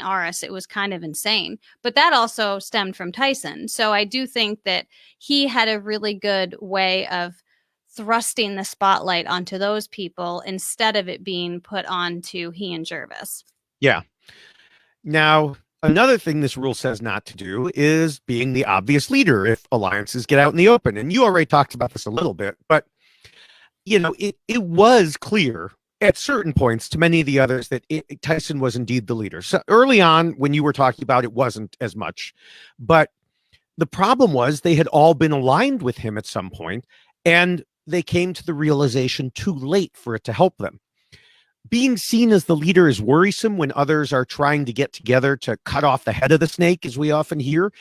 Aris, it was kind of insane. But that also stemmed from Tyson. So I do think that he had a really good way of thrusting the spotlight onto those people instead of it being put onto he and Jervis. Yeah. Now, another thing this rule says not to do is being the obvious leader if alliances get out in the open. And you already talked about this a little bit, but it was clear at certain points to many of the others that Tyson was indeed the leader. So early on, when you were talking about it, wasn't as much. But the problem was they had all been aligned with him at some point, and they came to the realization too late for it to help them. Being seen as the leader is worrisome when others are trying to get together to cut off the head of the snake, as we often hear.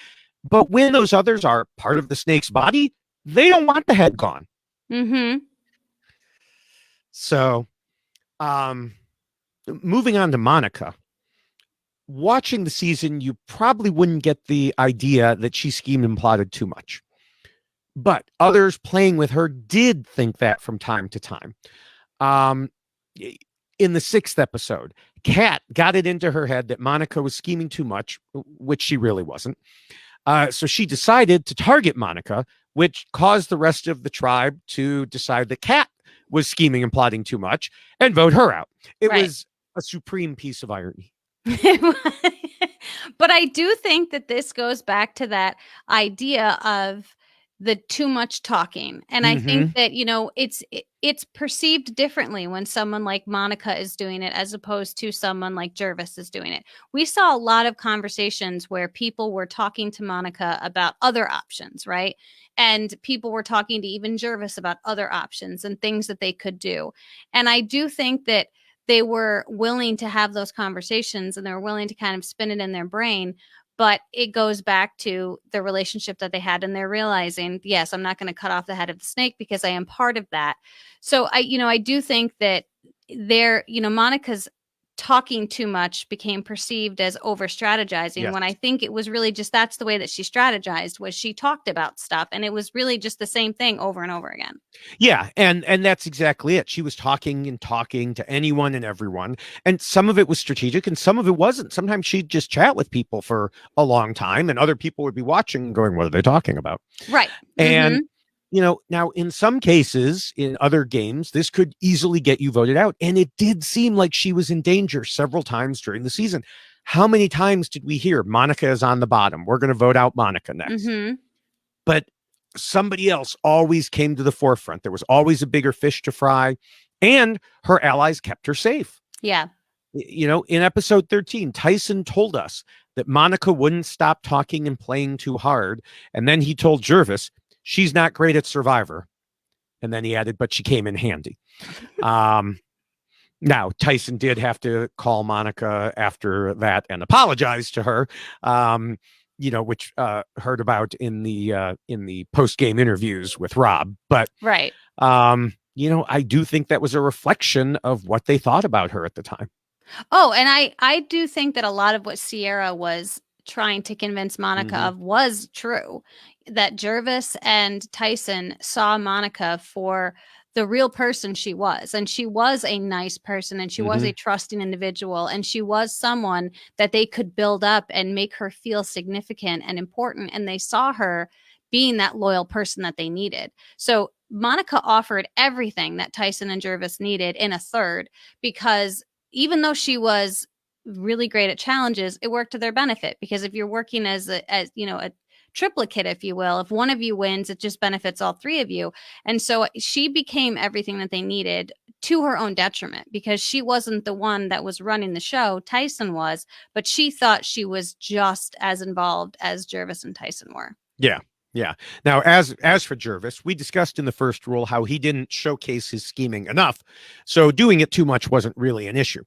But when those others are part of the snake's body, they don't want the head gone. Mm-hmm. So, moving on to Monica. Watching the season, you probably wouldn't get the idea that she schemed and plotted too much. But others playing with her did think that from time to time. In the 6th episode, Kat got it into her head that Monica was scheming too much, which she really wasn't. So she decided to target Monica, which caused the rest of the tribe to decide that Kat was scheming and plotting too much and vote her out. It was a supreme piece of irony. But I do think that this goes back to that idea of the too much talking. And I think that, it's perceived differently when someone like Monica is doing it as opposed to someone like Jervis is doing it. We saw a lot of conversations where people were talking to Monica about other options, right? And people were talking to even Jervis about other options and things that they could do. And I do think that they were willing to have those conversations and they were willing to kind of spin it in their brain. But it goes back to the relationship that they had, and they're realizing, yes, I'm not going to cut off the head of the snake because I am part of that. So I do think that Monica's talking too much became perceived as over strategizing, when I think it was really just, that's the way that she strategized, was she talked about stuff, and it was really just the same thing over and over again. Yeah. And that's exactly it. She was talking to anyone and everyone. And some of it was strategic and some of it wasn't. Sometimes she'd just chat with people for a long time and other people would be watching and going, what are they talking about? Right. And now in some cases in other games, this could easily get you voted out. And it did seem like she was in danger several times during the season. How many times did we hear Monica is on the bottom? We're going to vote out Monica next. But somebody else always came to the forefront. There was always a bigger fish to fry, and her allies kept her safe. Yeah. In episode 13, Tyson told us that Monica wouldn't stop talking and playing too hard. And then he told Jervis, she's not great at Survivor. And then he added, but she came in handy. Now, Tyson did have to call Monica after that and apologize to her, which heard about in the post-game interviews with Rob. But right. I do think that was a reflection of what they thought about her at the time. Oh, and I do think that a lot of what Sierra was trying to convince Monica of was true. That Jervis and Tyson saw Monica for the real person she was. And she was a nice person, and she was a trusting individual, and she was someone that they could build up and make her feel significant and important. And they saw her being that loyal person that they needed. So Monica offered everything that Tyson and Jervis needed in a third, because even though she was really great at challenges, it worked to their benefit. Because if you're working as a triplicate, if you will, if one of you wins, it just benefits all three of you. And so she became everything that they needed to her own detriment, because she wasn't the one that was running the show. Tyson was, but she thought she was just as involved as Jervis and Tyson were. Yeah. Yeah. Now, as for Jervis, we discussed in the first rule how he didn't showcase his scheming enough, so doing it too much wasn't really an issue.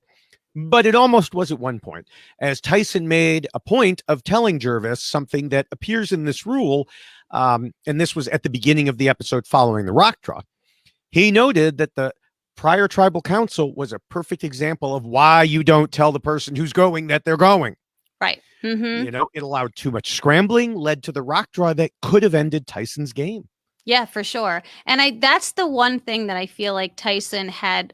But it almost was at one point, as Tyson made a point of telling Jervis something that appears in this rule, and this was at the beginning of the episode following the rock draw. He noted that the prior tribal council was a perfect example of why you don't tell the person who's going that they're going. Right. It allowed too much scrambling, led to the rock draw that could have ended Tyson's game. Yeah, for sure. And that's the one thing that I feel like Tyson had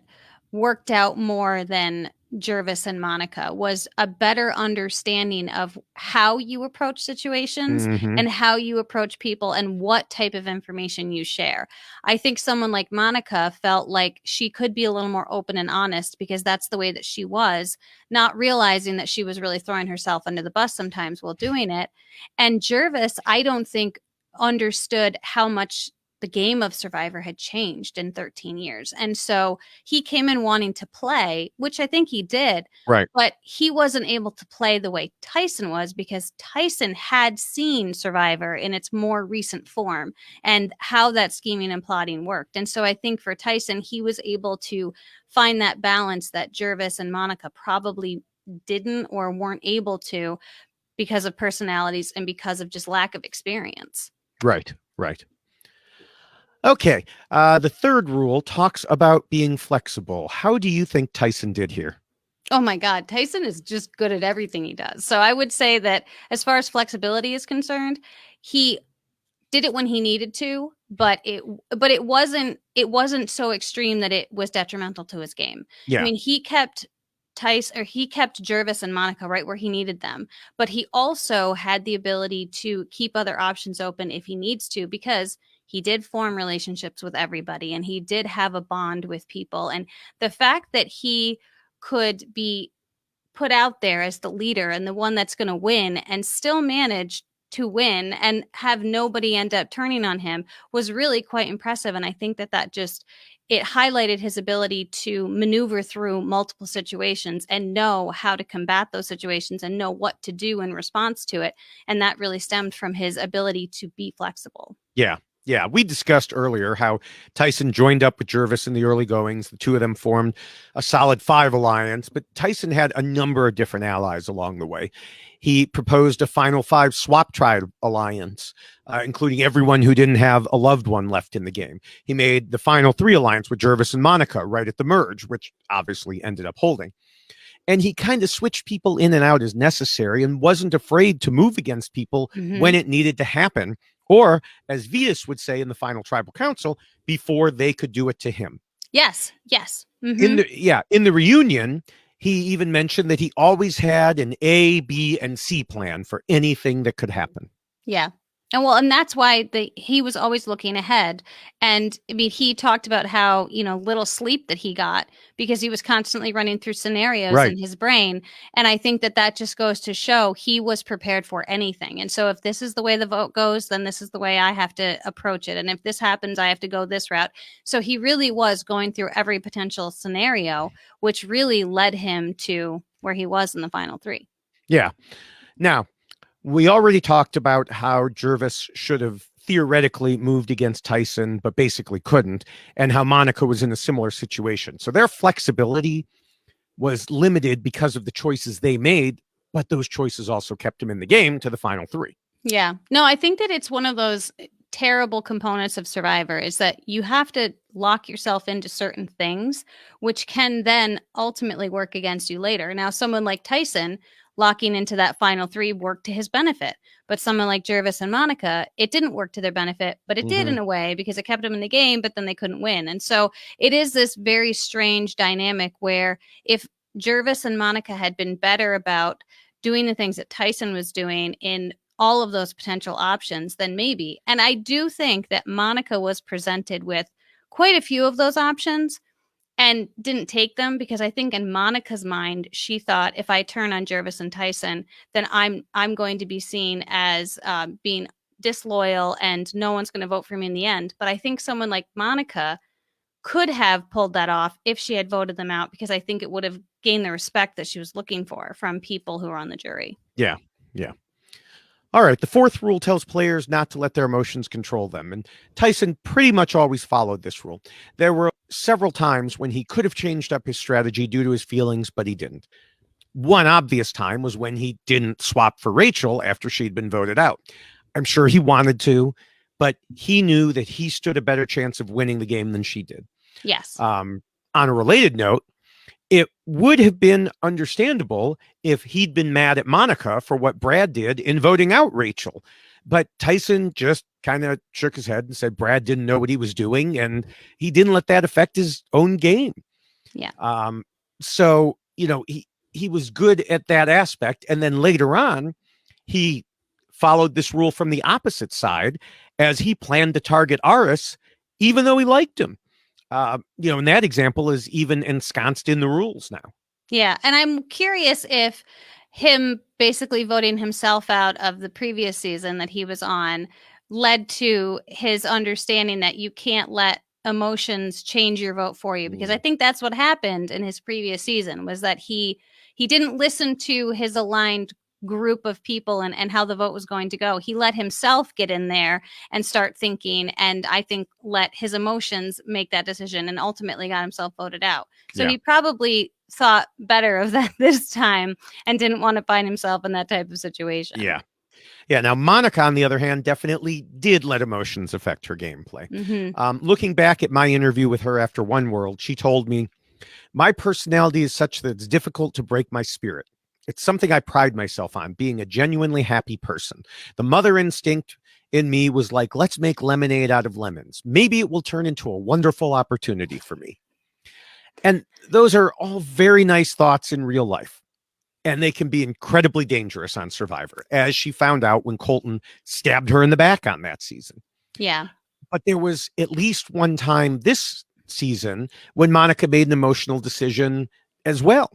worked out more than Jervis and Monica, was a better understanding of how you approach situations and how you approach people and what type of information you share. I think someone like Monica felt like she could be a little more open and honest because that's the way that she was, not realizing that she was really throwing herself under the bus sometimes while doing it. And Jervis, I don't think understood how much the game of Survivor had changed in 13 years. And so he came in wanting to play, which I think he did. Right. But he wasn't able to play the way Tyson was, because Tyson had seen Survivor in its more recent form and how that scheming and plotting worked. And so I think for Tyson, he was able to find that balance that Jervis and Monica probably didn't or weren't able to, because of personalities and because of just lack of experience. Right. Okay. The third rule talks about being flexible. How do you think Tyson did here? Oh my God, Tyson is just good at everything he does. So I would say that as far as flexibility is concerned, he did it when he needed to, but it wasn't so extreme that it was detrimental to his game. Yeah. I mean, he kept Jervis and Monica right where he needed them, but he also had the ability to keep other options open if he needs to, because he did form relationships with everybody and he did have a bond with people. And the fact that he could be put out there as the leader and the one that's going to win and still manage to win and have nobody end up turning on him was really quite impressive. And I think that just, it highlighted his ability to maneuver through multiple situations and know how to combat those situations and know what to do in response to it. And that really stemmed from his ability to be flexible. Yeah, we discussed earlier how Tyson joined up with Jervis in the early goings. The two of them formed a solid 5 alliance, but Tyson had a number of different allies along the way. He proposed a final 5 swap tribe alliance, including everyone who didn't have a loved one left in the game. He made the final 3 alliance with Jervis and Monica right at the merge, which obviously ended up holding. And he kind of switched people in and out as necessary and wasn't afraid to move against people when it needed to happen. Or, as Vetus would say in the final tribal council, before they could do it to him. Yes. In the reunion, he even mentioned that he always had an A, B, and C plan for anything that could happen. Yeah. And that's why he was always looking ahead. And I mean, he talked about how, little sleep that he got because he was constantly running through scenarios in his brain. And I think that just goes to show he was prepared for anything. And so if this is the way the vote goes, then this is the way I have to approach it. And if this happens, I have to go this route. So he really was going through every potential scenario, which really led him to where he was in the final 3. Yeah. Now, we already talked about how Jervis should have theoretically moved against Tyson, but basically couldn't, and how Monica was in a similar situation. So their flexibility was limited because of the choices they made, but those choices also kept them in the game to the final three. Yeah. No, I think that it's one of those terrible components of Survivor is that you have to lock yourself into certain things, which can then ultimately work against you later. Now, someone like Tyson locking into that final three worked to his benefit, but someone like Jervis and Monica, it didn't work to their benefit, but it did in a way because it kept them in the game, but then they couldn't win. And so it is this very strange dynamic where if Jervis and Monica had been better about doing the things that Tyson was doing in all of those potential options, then maybe. And I do think that Monica was presented with quite a few of those options and didn't take them because I think in Monica's mind, she thought if I turn on Jervis and Tyson, then I'm going to be seen as being disloyal and no one's going to vote for me in the end. But I think someone like Monica could have pulled that off if she had voted them out because I think it would have gained the respect that she was looking for from people who were on the jury. Yeah. Yeah. All right. The fourth rule tells players not to let their emotions control them. And Tyson pretty much always followed this rule. There were several times when he could have changed up his strategy due to his feelings, but he didn't. One obvious time was when he didn't swap for Rachel after she'd been voted out. I'm sure he wanted to, but he knew that he stood a better chance of winning the game than she did. Yes. On a related note, it would have been understandable if he'd been mad at Monica for what Brad did in voting out Rachel. But Tyson just kind of shook his head and said Brad didn't know what he was doing, and he didn't let that affect his own game. Yeah. So, he was good at that aspect. And then later on, he followed this rule from the opposite side as he planned to target Aris, even though he liked him. And that example is even ensconced in the rules now. Yeah. And I'm curious if him basically voting himself out of the previous season that he was on led to his understanding that you can't let emotions change your vote for you, because I think that's what happened in his previous season was that he didn't listen to his aligned group of people and how the vote was going to go. He let himself get in there and start thinking, and I think let his emotions make that decision and ultimately got himself voted out. So he probably thought better of that this time and didn't want to find himself in that type of situation. Yeah. Now, Monica, on the other hand, definitely did let emotions affect her gameplay. Looking back at my interview with her after One World, she told me, my personality is such that it's difficult to break my spirit. It's something I pride myself on, being a genuinely happy person. The mother instinct in me was like, let's make lemonade out of lemons. Maybe it will turn into a wonderful opportunity for me. And those are all very nice thoughts in real life. And they can be incredibly dangerous on Survivor, as she found out when Colton stabbed her in the back on that season. Yeah. But there was at least one time this season when Monica made an emotional decision as well.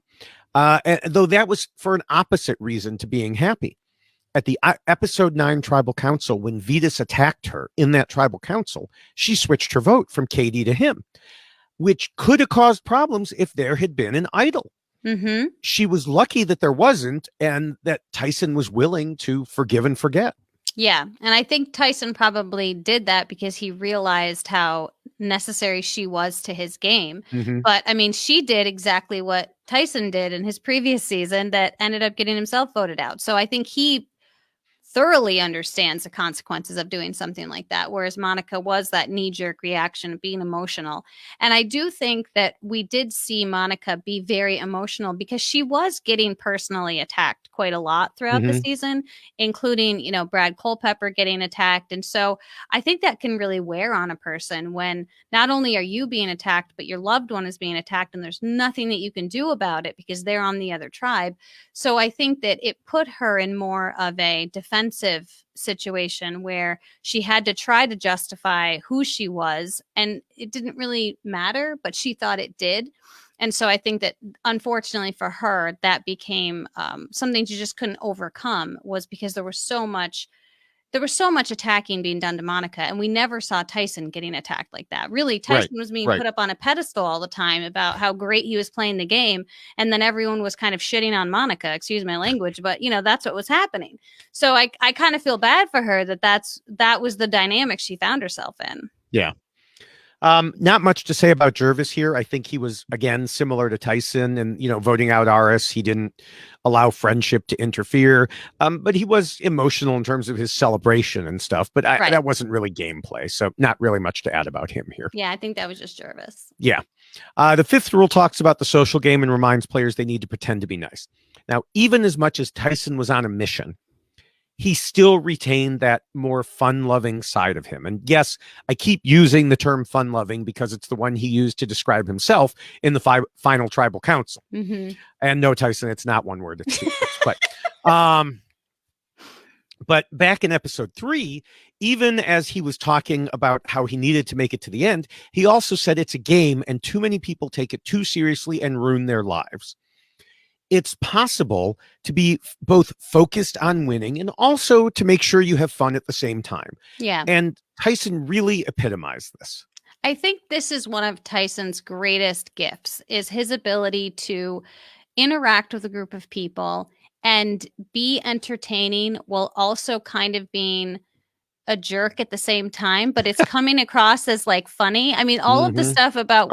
Though that was for an opposite reason to being happy. At the episode 9 tribal council, when Vetus attacked her in that tribal council, she switched her vote from Katie to him, which could have caused problems if there had been an idol. She was lucky that there wasn't, and that Tyson was willing to forgive and forget. Yeah. And I think Tyson probably did that because he realized how necessary she was to his game. But I mean, she did exactly what Tyson did in his previous season that ended up getting himself voted out. So I think he thoroughly understands the consequences of doing something like that, whereas Monica was that knee-jerk reaction of being emotional. And I do think that we did see Monica be very emotional because she was getting personally attacked quite a lot throughout the season, including, Brad Culpepper getting attacked. And so I think that can really wear on a person when not only are you being attacked, but your loved one is being attacked and there's nothing that you can do about it because they're on the other tribe. So I think that it put her in more of a defensive situation where she had to try to justify who she was, and it didn't really matter, but she thought it did. And so I think that unfortunately for her, that became something she just couldn't overcome, was because there was so much there was so much attacking being done to Monica, and we never saw Tyson getting attacked like that. Really, Tyson was being put up on a pedestal all the time about how great he was playing the game, and then everyone was kind of shitting on Monica, excuse my language, but that's what was happening. So I kind of feel bad for her that was the dynamic she found herself in. Yeah. Not much to say about Jervis here. I think he was, again, similar to Tyson and, voting out Aris. He didn't allow friendship to interfere, but he was emotional in terms of his celebration and stuff. But that wasn't really gameplay. So not really much to add about him here. Yeah, I think that was just Jervis. Yeah. The fifth rule talks about the social game and reminds players they need to pretend to be nice. Now, even as much as Tyson was on a mission, he still retained that more fun-loving side of him. And yes, I keep using the term fun-loving because it's the one he used to describe himself in the final tribal council. Mm-hmm. And no, Tyson, it's not one word. It's two words. But back in episode 3, even as he was talking about how he needed to make it to the end, he also said it's a game and too many people take it too seriously and ruin their lives. It's possible to be both focused on winning and also to make sure you have fun at the same time. Yeah. And Tyson really epitomized this. I think this is one of Tyson's greatest gifts, is his ability to interact with a group of people and be entertaining while also kind of being a jerk at the same time, but it's coming across as like funny. I mean, all of the stuff about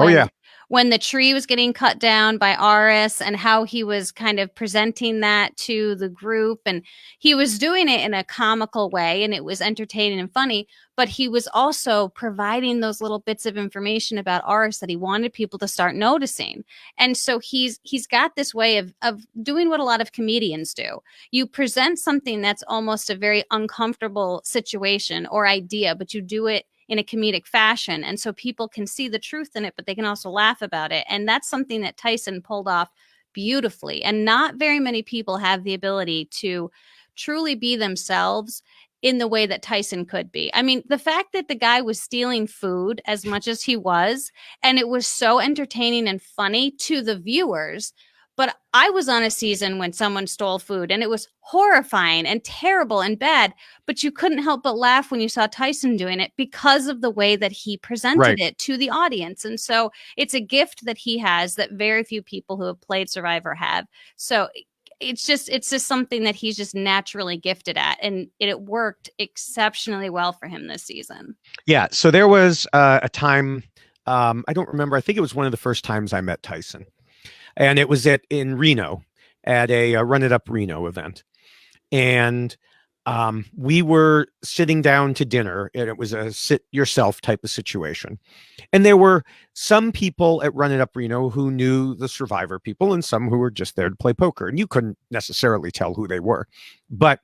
when the tree was getting cut down by Aris and how he was kind of presenting that to the group, and he was doing it in a comical way and it was entertaining and funny, but he was also providing those little bits of information about Aris that he wanted people to start noticing. And so he's got this way of doing what a lot of comedians do. You present something that's almost a very uncomfortable situation or idea, but you do it in a comedic fashion. And so people can see the truth in it, but they can also laugh about it. And that's something that Tyson pulled off beautifully. And not very many people have the ability to truly be themselves in the way that Tyson could be. I mean, the fact that the guy was stealing food as much as he was, and it was so entertaining and funny to the viewers. But I was on a season when someone stole food and it was horrifying and terrible and bad, but you couldn't help but laugh when you saw Tyson doing it because of the way that he presented it to the audience. And so it's a gift that he has that very few people who have played Survivor have. So it's just something that he's just naturally gifted at, and it worked exceptionally well for him this season. Yeah. So there was a time, I don't remember, I think it was one of the first times I met Tyson. And it was in Reno at a Run It Up Reno event. And we were sitting down to dinner, and it was a sit yourself type of situation. And there were some people at Run It Up Reno who knew the Survivor people and some who were just there to play poker. And you couldn't necessarily tell who they were. But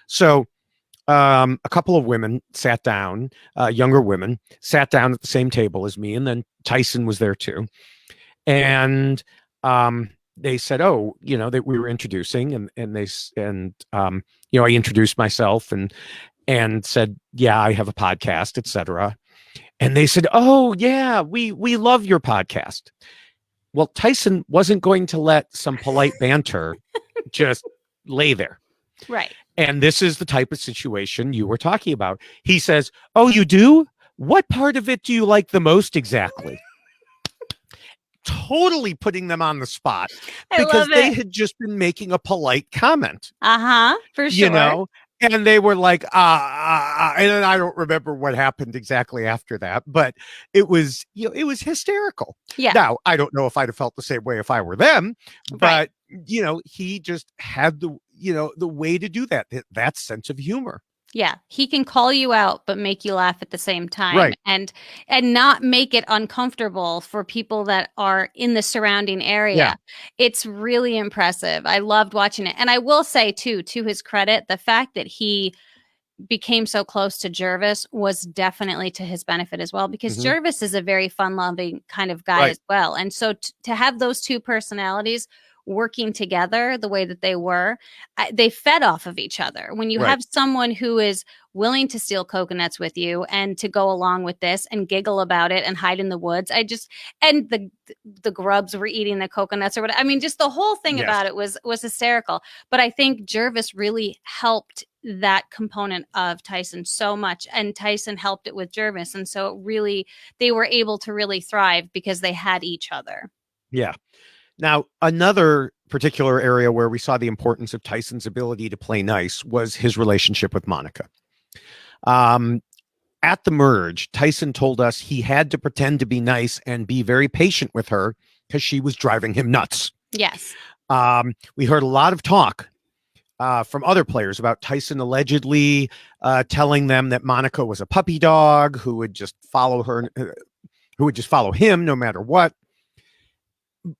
so a couple of women sat down, younger women, sat down at the same table as me. And then Tyson was there too. And they said, oh, that we were introducing, and I introduced myself and said, yeah, I have a podcast, etc. And they said, oh yeah, we love your podcast. Well, Tyson wasn't going to let some polite banter just lay there. Right. And this is the type of situation you were talking about. He says, oh, you do? What part of it do you like the most exactly? Totally putting them on the spot because they had just been making a polite comment. For sure. And they were like, and I don't remember what happened exactly after that, but it was, it was hysterical. Yeah. Now, I don't know if I'd have felt the same way if I were them, but he just had the way to do that sense of humor. Yeah, he can call you out, but make you laugh at the same time, right. and not make it uncomfortable for people that are in the surrounding area. Yeah. It's really impressive. I loved watching it. And I will say too, to his credit, the fact that he became so close to Jervis was definitely to his benefit as well, because Jervis is a very fun-loving kind of guy as well. And so to have those two personalities working together the way that they were, they fed off of each other. When you have someone who is willing to steal coconuts with you and to go along with this and giggle about it and hide in the woods, and the grubs were eating the coconuts or whatever. I mean, just the whole thing about it was hysterical. But I think Jervis really helped that component of Tyson so much, and Tyson helped it with Jervis, and so they were able to really thrive because they had each other. Yeah. Now, another particular area where we saw the importance of Tyson's ability to play nice was his relationship with Monica. At the merge, Tyson told us he had to pretend to be nice and be very patient with her because she was driving him nuts. Yes. We heard a lot of talk from other players about Tyson allegedly telling them that Monica was a puppy dog who would just follow her, who would just follow him no matter what.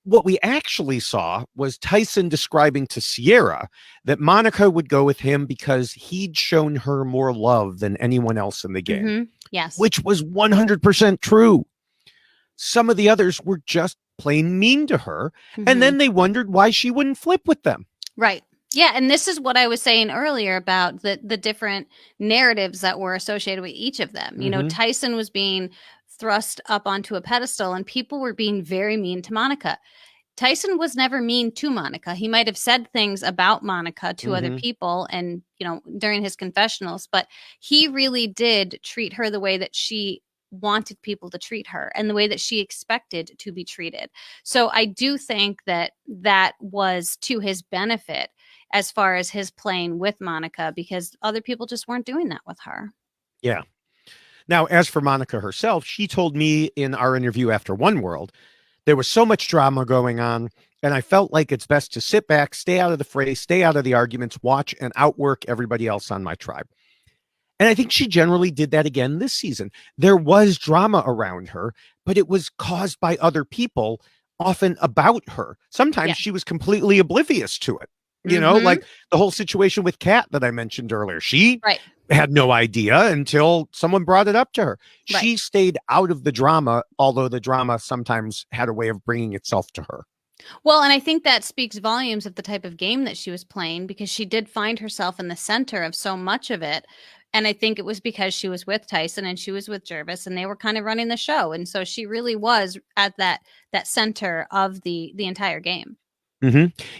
What we actually saw was Tyson describing to Sierra that Monica would go with him because he'd shown her more love than anyone else in the game. Mm-hmm. Yes. Which was 100% true. Some of the others were just plain mean to her. Mm-hmm. And then they wondered why she wouldn't flip with them. Right. Yeah. And this is what I was saying earlier about the different narratives that were associated with each of them. You know, Tyson was being thrust up onto a pedestal and people were being very mean to Monica. Tyson was never mean to Monica. He might have said things about Monica to other people and, you know, during his confessionals, but he really did treat her the way that she wanted people to treat her and the way that she expected to be treated. So I do think that that was to his benefit as far as his playing with Monica, because other people just weren't doing that with her. Yeah. Now, as for Monica herself, she told me in our interview after One World, there was so much drama going on, and I felt like it's best to sit back, stay out of the fray, stay out of the arguments, watch and outwork everybody else on my tribe. And I think she generally did that again this season. There was drama around her, but it was caused by other people, often about her. Sometimes she was completely oblivious to it. You know, like the whole situation with Kat that I mentioned earlier. She had no idea until someone brought it up to her. Right. She stayed out of the drama, although the drama sometimes had a way of bringing itself to her. Well, and I think that speaks volumes of the type of game that she was playing, because she did find herself in the center of so much of it. And I think it was because she was with Tyson and she was with Jervis and they were kind of running the show. And so she really was at that center of the entire game.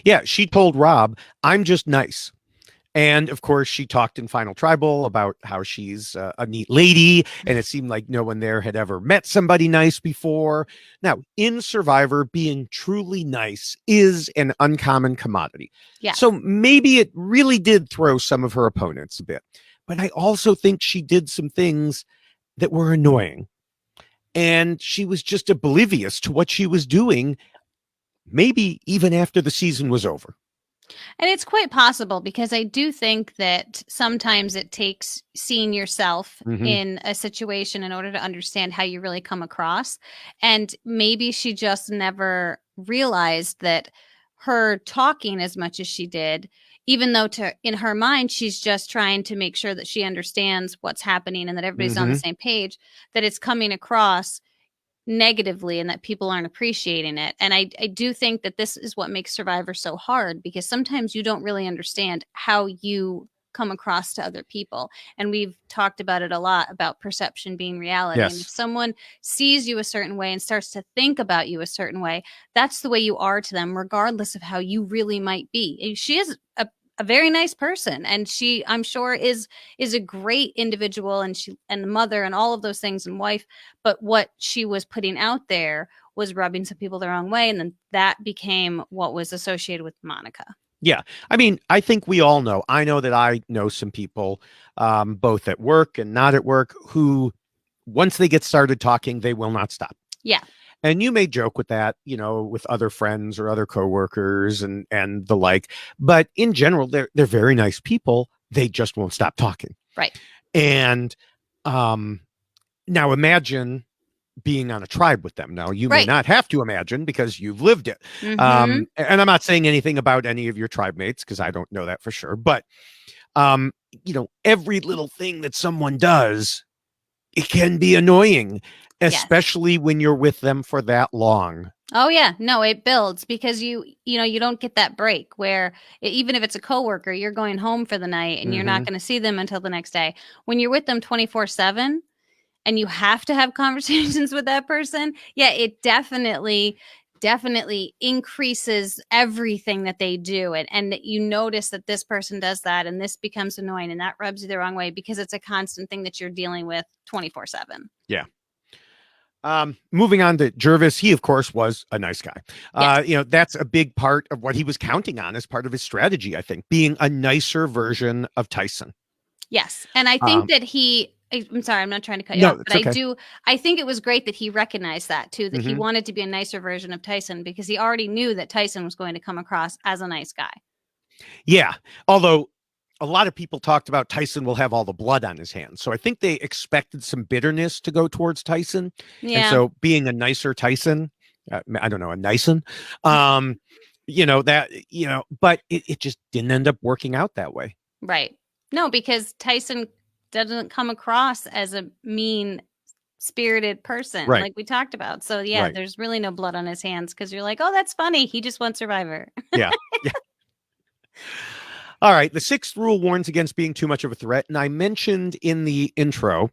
Yeah, she told Rob, I'm just nice. And of course, she talked in Final Tribal about how she's a neat lady. And it seemed like no one there had ever met somebody nice before. Now, in Survivor, being truly nice is an uncommon commodity. Yeah. So maybe it really did throw some of her opponents a bit. But I also think she did some things that were annoying. And she was just oblivious to what she was doing, maybe even after the season was over. And it's quite possible, because I do think that sometimes it takes seeing yourself in a situation in order to understand how you really come across. And maybe she just never realized that her talking as much as she did, even though in her mind, she's just trying to make sure that she understands what's happening and that everybody's on the same page, that it's coming across negatively and that people aren't appreciating it. And I do think that this is what makes Survivor so hard, because sometimes you don't really understand how you come across to other people. And we've talked about it a lot, about perception being reality. Yes. And if someone sees you a certain way and starts to think about you a certain way, that's the way you are to them, regardless of how you really might be. She is a very nice person, and she, I'm sure, is a great individual, and the mother and all of those things, and wife. But what she was putting out there was rubbing some people the wrong way, and then that became what was associated with Monica. Yeah. I mean, I think we all know. I know that I know some people, both at work and not at work, who once they get started talking, they will not stop. Yeah. And you may joke with that, you know, with other friends or other coworkers and the like. But in general, they're very nice people. They just won't stop talking. Right. And now imagine being on a tribe with them. Now, you may not have to imagine, because you've lived it. And I'm not saying anything about any of your tribe mates, because I don't know that for sure. But, you know, every little thing that someone does, it can be annoying, especially when you're with them for that long. Oh yeah, no, it builds because you don't get that break where even if it's a coworker, you're going home for the night and you're not Hmm. going to see them until the next day. When you're with them 24/7 and you have to have conversations with that person, yeah, it definitely increases everything that they do, and you notice that this person does that and this becomes annoying and that rubs you the wrong way because it's a constant thing that you're dealing with 24/7. Yeah. Moving on to Jervis, he of course was a nice guy. Yes. That's a big part of what he was counting on as part of his strategy, I think, being a nicer version of Tyson. Yes. And I think that I'm sorry, I'm not trying to cut you No, off, it's but okay. I think it was great that he recognized that too, that he Hmm. wanted to be a nicer version of Tyson because he already knew that Tyson was going to come across as a nice guy. Yeah, although a lot of people talked about Tyson will have all the blood on his hands, so I think they expected some bitterness to go towards Tyson, and Yeah. so being a nicer Tyson, I don't know, a Nyson, um, but it just didn't end up working out that way. Right. No, because Tyson doesn't come across as a mean spirited person Right, like we talked about. So yeah, right, there's really no blood on his hands because you're like, oh, that's funny. He just wants Survivor. yeah. All right. The sixth rule warns against being too much of a threat. And I mentioned in the intro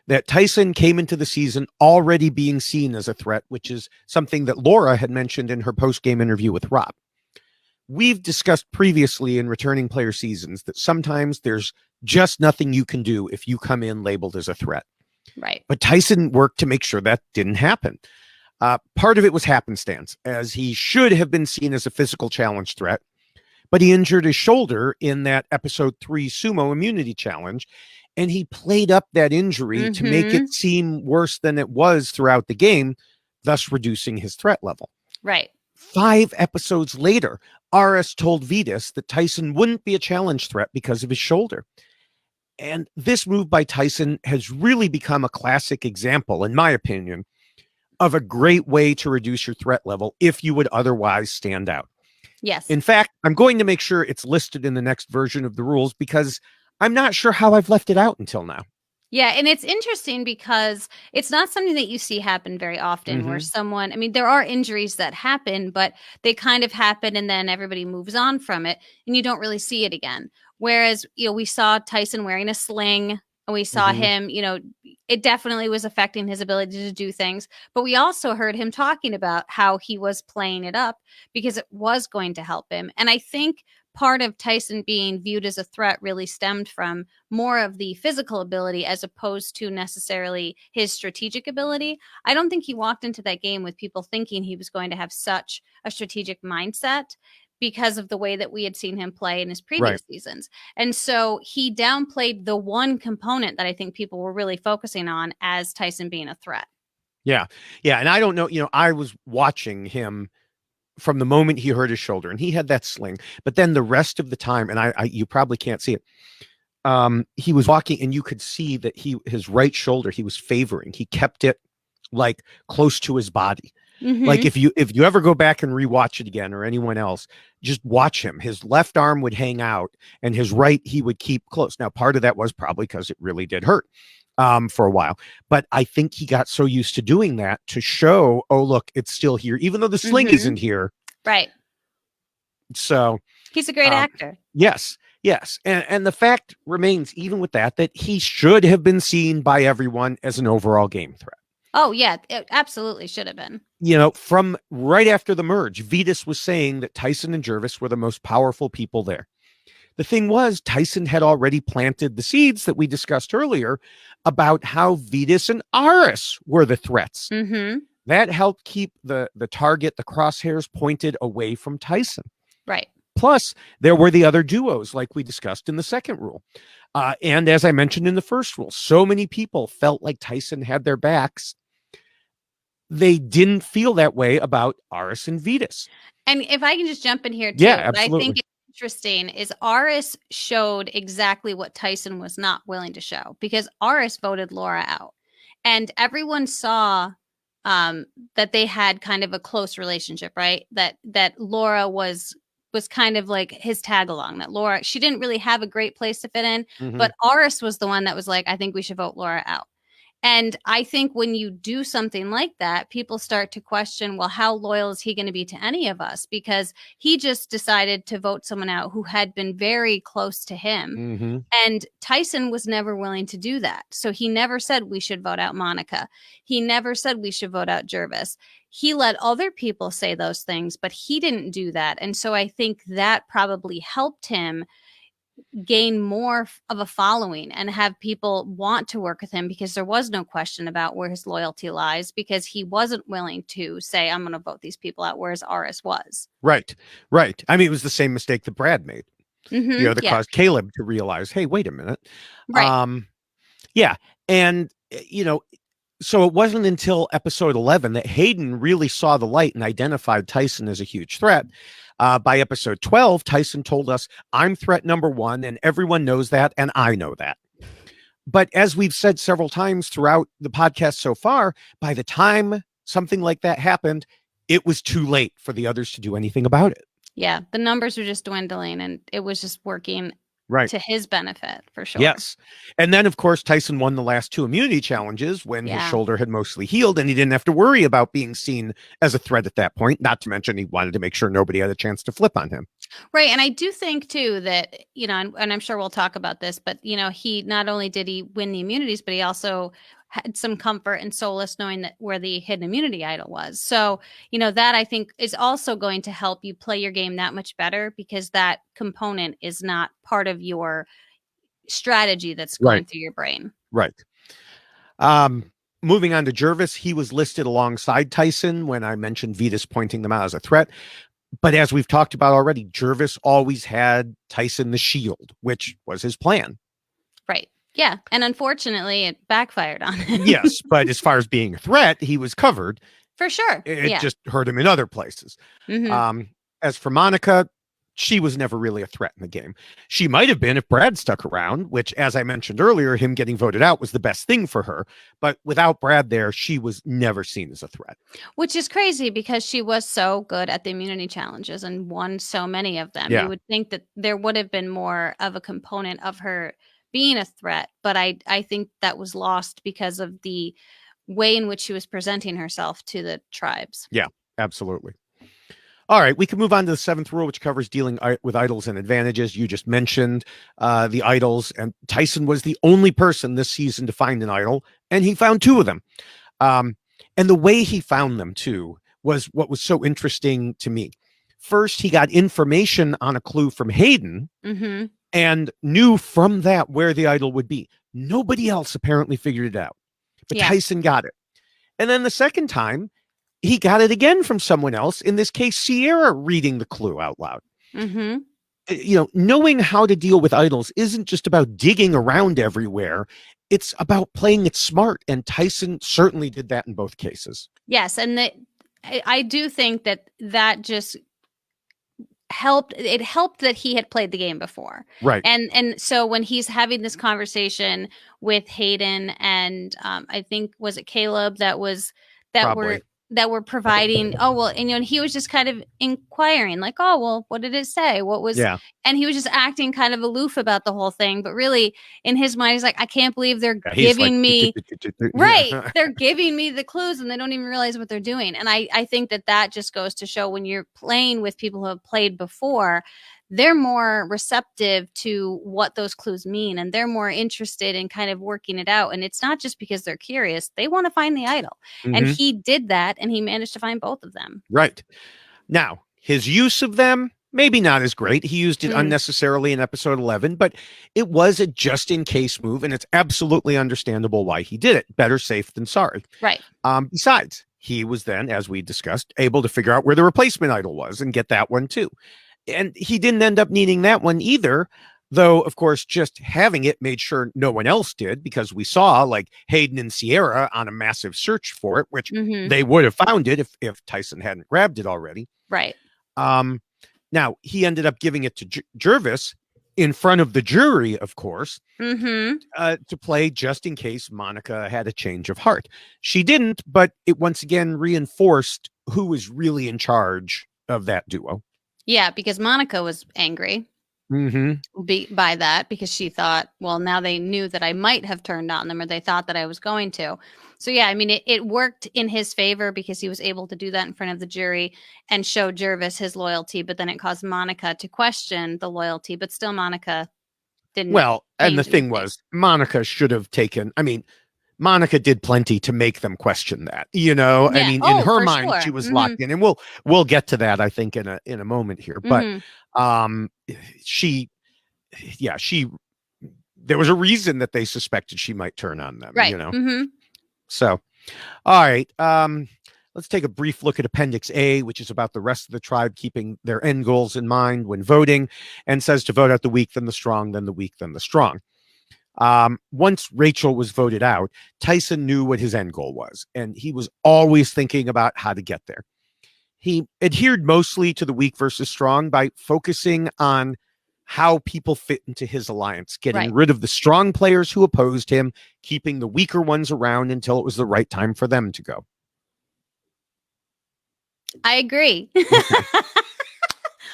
that Tyson came into the season already being seen as a threat, which is something that Laura had mentioned in her post game interview with RHAP. We've discussed previously in returning player seasons that sometimes there's just nothing you can do if you come in labeled as a threat. Right. But Tyson worked to make sure that didn't happen. Part of it was happenstance, as he should have been seen as a physical challenge threat, but he injured his shoulder in that episode 3 sumo immunity challenge, and he played up that injury to make it Mm-hmm. seem worse than it was throughout the game, thus reducing his threat level. Right. 5 episodes later, RS told Vitas that Tyson wouldn't be a challenge threat because of his shoulder. And this move by Tyson has really become a classic example, in my opinion, of a great way to reduce your threat level if you would otherwise stand out. Yes. In fact, I'm going to make sure it's listed in the next version of the rules because I'm not sure how I've left it out until now. Yeah, and it's interesting because it's not something that you see happen very often where Hmm. someone, I mean, there are injuries that happen, but they kind of happen and then everybody moves on from it and you don't really see it again. Whereas, we saw Tyson wearing a sling and we saw Hmm. him, it definitely was affecting his ability to do things. But we also heard him talking about how he was playing it up because it was going to help him. And I think part of Tyson being viewed as a threat really stemmed from more of the physical ability as opposed to necessarily his strategic ability. I don't think he walked into that game with people thinking he was going to have such a strategic mindset because of the way that we had seen him play in his Right. previous seasons. And so he downplayed the one component that I think people were really focusing on as Tyson being a threat. Yeah. Yeah. And I don't know, I was watching him from the moment he hurt his shoulder and he had that sling, but then the rest of the time, and you probably can't see it. He was walking and you could see that his right shoulder, he was favoring. He kept it like close to his body. Like Mm-hmm. if you ever go back and rewatch it again or anyone else, just watch him. His left arm would hang out and his right he would keep close. Now, part of that was probably because it really did hurt for a while. But I think he got so used to doing that to show, oh, look, it's still here, even though the sling Mm-hmm. isn't here. Right. So He's a great um, actor. yes, yes. And the fact remains, even with that he should have been seen by everyone as an overall game threat. Oh, yeah, it absolutely should have been. From right after the merge, Vitas was saying that Tyson and Jervis were the most powerful people there. The thing was, Tyson had already planted the seeds that we discussed earlier about how Vitas and Aris were the threats. Mm-hmm. That helped keep the target, the crosshairs pointed away from Tyson. Right. Plus, there were the other duos, like we discussed in the second rule. And as I mentioned in the first rule, so many people felt like Tyson had their backs. They didn't feel that way about Aris and Vitas. And if I can just jump in here Yeah, too, what I think absolutely. is interesting is Aris showed exactly what Tyson was not willing to show because Aris voted Laura out. And everyone saw that they had kind of a close relationship, right? That Laura was kind of like his tag along. That Laura, she didn't really have a great place to fit in, Mm-hmm. but Aris was the one that was like, I think we should vote Laura out. And I think when you do something like that, people start to question, well, how loyal is he going to be to any of us? Because he just decided to vote someone out who had been very close to him. Mm-hmm. And Tyson was never willing to do that. So he never said we should vote out Monica. He never said we should vote out Jervis. He let other people say those things, but he didn't do that. And so I think that probably helped him gain more of a following and have people want to work with him, because there was no question about where his loyalty lies, because he wasn't willing to say, I'm going to vote these people out, whereas Aris was. Right. I mean, it was the same mistake that Brad made, that caused Caleb to realize, hey, wait a minute. Right. Yeah. And, so it wasn't until episode 11 that Hayden really saw the light and identified Tyson as a huge threat. By episode 12, Tyson told us, I'm threat number one, and everyone knows that, and I know that. But as we've said several times throughout the podcast so far, by the time something like that happened, it was too late for the others to do anything about it. Yeah, the numbers were just dwindling, and it was just working to his benefit, for sure. Yes. And then, of course, Tyson won the last 2 immunity challenges when his shoulder had mostly healed, and he didn't have to worry about being seen as a threat at that point. Not to mention he wanted to make sure nobody had a chance to flip on him. Right. And I do think, too, that, and I'm sure we'll talk about this, but, he not only did he win the immunities, but he also had some comfort and solace knowing that where the hidden immunity idol was. So, that I think is also going to help you play your game that much better, because that component is not part of your strategy that's going through your brain. Right. Moving on to Jervis, he was listed alongside Tyson when I mentioned Vetus pointing them out as a threat. But as we've talked about already, Jervis always had Tyson the shield, which was his plan. Right. Yeah. And unfortunately, it backfired on him. Yes. But as far as being a threat, he was covered. For sure. It just hurt him in other places. Mm-hmm. As for Monica, she was never really a threat in the game. She might have been if Brad stuck around, which, as I mentioned earlier, him getting voted out was the best thing for her. But without Brad there, she was never seen as a threat. Which is crazy, because she was so good at the immunity challenges and won so many of them. Yeah. You would think that there would have been more of a component of her being a threat, but I think that was lost because of the way in which she was presenting herself to the tribes. Yeah, absolutely. All right, we can move on to the 7th rule, which covers dealing with idols and advantages. You just mentioned the idols, and Tyson was the only person this season to find an idol, and he found 2 of them. And the way he found them, too, was what was so interesting to me. First, he got information on a clue from Hayden, mm-hmm. and knew from that where the idol would be. Nobody else apparently figured it out, but Tyson got it. And then the second time, he got it again from someone else, in this case, Sierra, reading the clue out loud. Mm-hmm. Knowing how to deal with idols isn't just about digging around everywhere. It's about playing it smart. And Tyson certainly did that in both cases. Yes. And I do think that just helped. It helped that he had played the game before. Right. And so when he's having this conversation with Hayden and I think, was it Caleb that were providing, and he was just kind of inquiring, like, oh, well, what did it say? What was, and he was just acting kind of aloof about the whole thing. But really, in his mind, he's like, I can't believe they're giving me, they're giving me the clues and they don't even realize what they're doing. And I think that just goes to show, when you're playing with people who have played before, they're more receptive to what those clues mean, and they're more interested in kind of working it out. And it's not just because they're curious, they want to find the idol. Mm-hmm. And he did that, and he managed to find both of them. Right. Now, his use of them, maybe not as great. He used it unnecessarily in episode 11, but it was a just-in-case move, and it's absolutely understandable why he did it. Better safe than sorry. Right. Besides, he was then, as we discussed, able to figure out where the replacement idol was and get that one too. And he didn't end up needing that one either, though, of course, just having it made sure no one else did, because we saw like Hayden and Sierra on a massive search for it, which they would have found it if Tyson hadn't grabbed it already. Right. Now, he ended up giving it to Jervis in front of the jury, of course, to play just in case Monica had a change of heart. She didn't, but it once again reinforced who was really in charge of that duo. Yeah, because Monica was angry. by that, because she thought, well, now they knew that I might have turned on them, or they thought that I was going to. So yeah, I mean, it worked in his favor because he was able to do that in front of the jury and show Jervis his loyalty, but then it caused Monica to question the loyalty, but still Monica didn't Well, and the change thing anything. was, Monica should have taken, I mean, Monica did plenty to make them question that. You know, I Yeah. mean, in Oh, her for mind, sure. she was locked in, and we'll get to that, I think, in a moment here. But Mm-hmm. um, she, yeah, there was a reason that they suspected she might turn on them. Right. You know, Mm-hmm. so all right. Let's take a brief look at Appendix A, which is about the rest of the tribe keeping their end goals in mind when voting, and says to vote out the weak, then the strong, then the weak, then the strong. Once Rachel was voted out, Tyson knew what his end goal was, and he was always thinking about how to get there. He adhered mostly to the weak versus strong by focusing on how people fit into his alliance, getting Right. rid of the strong players who opposed him, keeping the weaker ones around until it was the right time for them to go. I agree. Okay.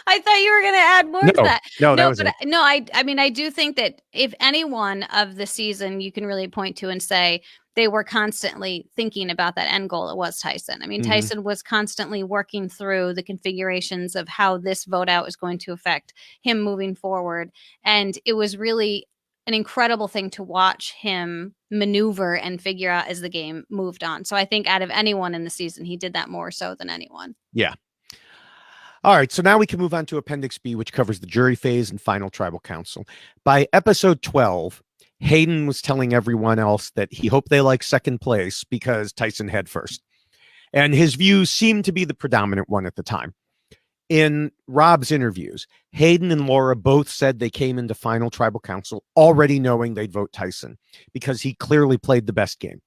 I thought you were going to add more to that. No, that No, was but it. no, I mean, I do think that if any one of the season you can really point to and say they were constantly thinking about that end goal, it was Tyson. I mean, Mhm. Tyson was constantly working through the configurations of how this vote out is going to affect him moving forward. And it was really an incredible thing to watch him maneuver and figure out as the game moved on. So I think out of anyone in the season, he did that more so than anyone. Yeah. All right, so now we can move on to Appendix B, which covers the jury phase and final tribal council. By episode 12, Hayden was telling everyone else that he hoped they liked second place because Tyson had first. And his views seemed to be the predominant one at the time. In Rob's interviews, Hayden and Laura both said they came into final tribal council already knowing they'd vote Tyson because he clearly played the best game.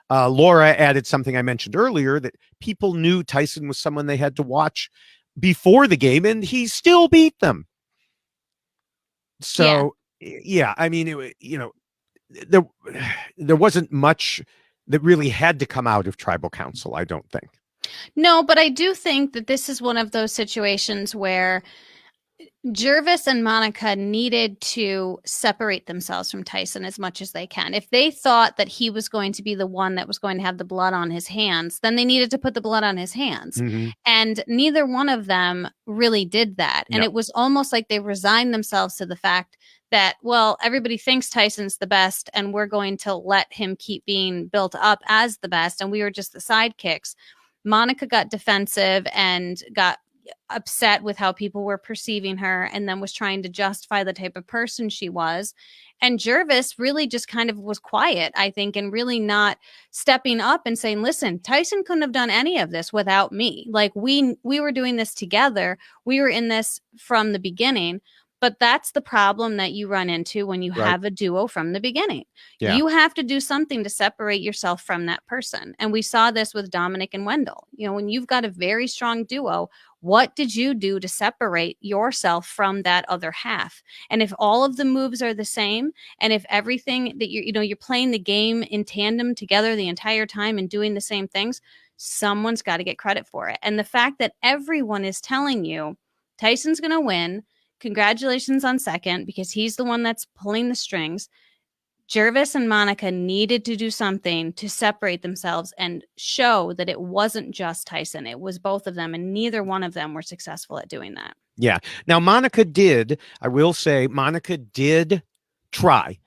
Laura added something I mentioned earlier, that people knew Tyson was someone they had to watch before the game, and he still beat them. So, yeah, I mean, there wasn't much that really had to come out of tribal council, I don't think. No, but I do think that this is one of those situations where Jervis and Monica needed to separate themselves from Tyson as much as they can. If they thought that he was going to be the one that was going to have the blood on his hands, then they needed to put the blood on his hands. Mm-hmm. And neither one of them really did that. And No. it was almost like they resigned themselves to the fact that, well, everybody thinks Tyson's the best, and we're going to let him keep being built up as the best. And we were just the sidekicks. Monica got defensive and got upset with how people were perceiving her, and then was trying to justify the type of person she was. And Jervis really just kind of was quiet, I think, and really not stepping up and saying, listen, Tyson couldn't have done any of this without me. Like we were doing this together. We were in this from the beginning. But that's the problem that you run into when you have a duo from the beginning. Yeah. You have to do something to separate yourself from that person. And we saw this with Dominic and Wendell. You know, when you've got a very strong duo, what did you do to separate yourself from that other half? And if all of the moves are the same, and if everything that you're playing the game in tandem together the entire time and doing the same things, someone's got to get credit for it. And the fact that everyone is telling you Tyson's going to win, congratulations on second, because he's the one that's pulling the strings. Jervis and Monica needed to do something to separate themselves and show that it wasn't just Tyson. It was both of them, and neither one of them were successful at doing that. Yeah. Now, I will say, Monica did try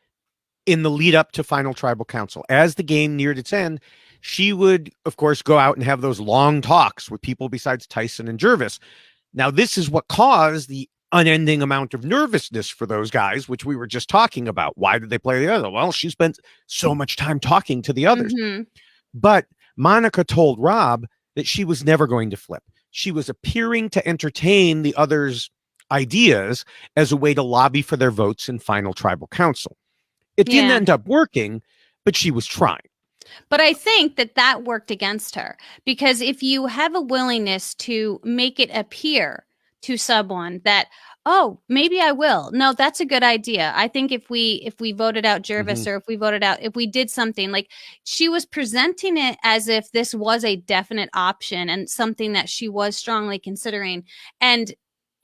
in the lead up to final tribal council. As the game neared its end, she would, of course, go out and have those long talks with people besides Tyson and Jervis. Now, this is what caused the unending amount of nervousness for those guys, which we were just talking about. Why did they play the other? Well, she spent so much time talking to the others. Mm-hmm. But Monica told Rob that she was never going to flip. She was appearing to entertain the others' ideas as a way to lobby for their votes in final tribal council. It didn't end up working, but she was trying. But I think that worked against her, because if you have a willingness to make it appear to someone that, oh, maybe I will. No, that's a good idea. I think if we voted out Jervis, or if we did something, like, she was presenting it as if this was a definite option and something that she was strongly considering. And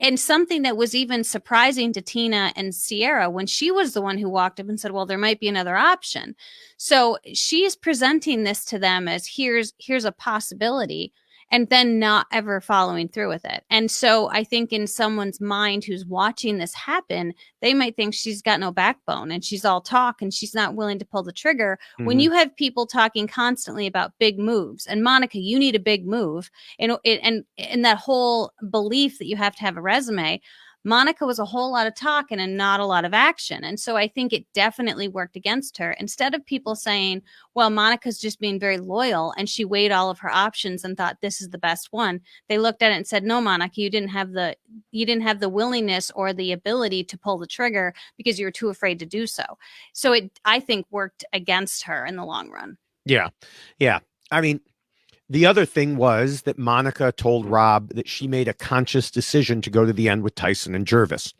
And something that was even surprising to Tina and Sierra when she was the one who walked up and said, well, there might be another option. So she's presenting this to them as here's a possibility, and then not ever following through with it. And so I think in someone's mind who's watching this happen, they might think she's got no backbone and she's all talk and she's not willing to pull the trigger. When you have people talking constantly about big moves, and Monica, you need a big move, and that whole belief that you have to have a resume, Monica was a whole lot of talk and not a lot of action. And so I think it definitely worked against her. Instead of people saying, well, Monica's just being very loyal and she weighed all of her options and thought this is the best one, they looked at it and said, no, Monica, you didn't have the willingness or the ability to pull the trigger because you were too afraid to do so. So it, I think, worked against her in the long run. Yeah. I mean, the other thing was that Monica told Rob that she made a conscious decision to go to the end with Tyson and Jervis.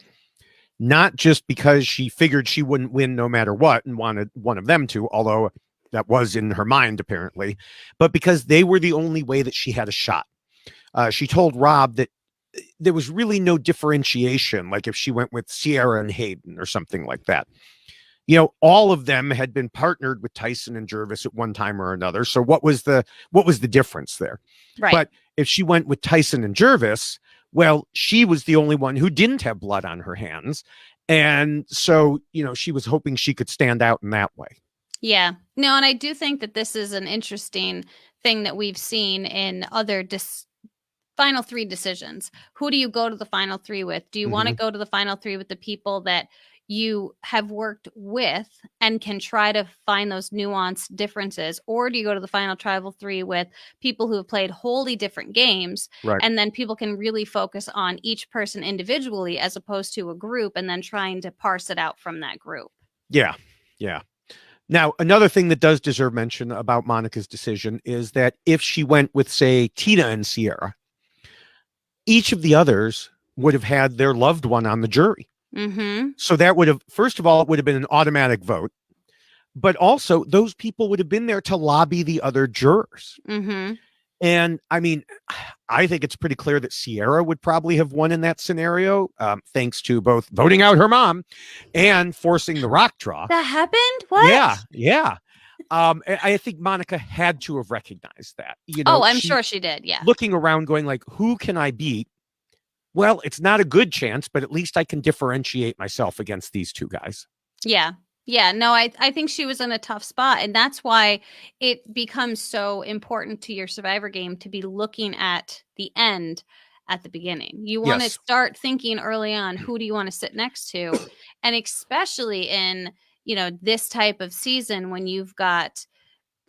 Not just because she figured she wouldn't win no matter what and wanted one of them to, although that was in her mind apparently, but because they were the only way that she had a shot. She told Rob that there was really no differentiation, like if she went with Sierra and Hayden or something like that. You know, all of them had been partnered with Tyson and Jervis at one time or another. So what was the difference there? Right. But if she went with Tyson and Jervis, well, she was the only one who didn't have blood on her hands. And so, you know, she was hoping she could stand out in that way. Yeah. No, and I do think that this is an interesting thing that we've seen in other final three decisions. Who do you go to the final three with? Do you want to go to the final three with the people that you have worked with and can try to find those nuanced differences? Or do you go to the final tribal three with people who have played wholly different games, right, and then people can really focus on each person individually as opposed to a group and then trying to parse it out from that group? Yeah. Now, another thing that does deserve mention about Monica's decision is that if she went with, say, Tina and Sierra, each of the others would have had their loved one on the jury. So that would have, first of all, it would have been an automatic vote, but also those people would have been there to lobby the other jurors. And I mean, I think it's pretty clear that Sierra would probably have won in that scenario, thanks to both voting out her mom and forcing the rock draw. That happened? What? Yeah. I think Monica had to have recognized that. You know, I'm sure she did. Yeah. Looking around going like, who can I beat? Well, it's not a good chance, but at least I can differentiate myself against these two guys. Yeah. No, I think she was in a tough spot. And that's why it becomes so important to your Survivor game to be looking at the end at the beginning. You want to start thinking early on, who do you want to sit next to? And especially in, you know, this type of season when you've got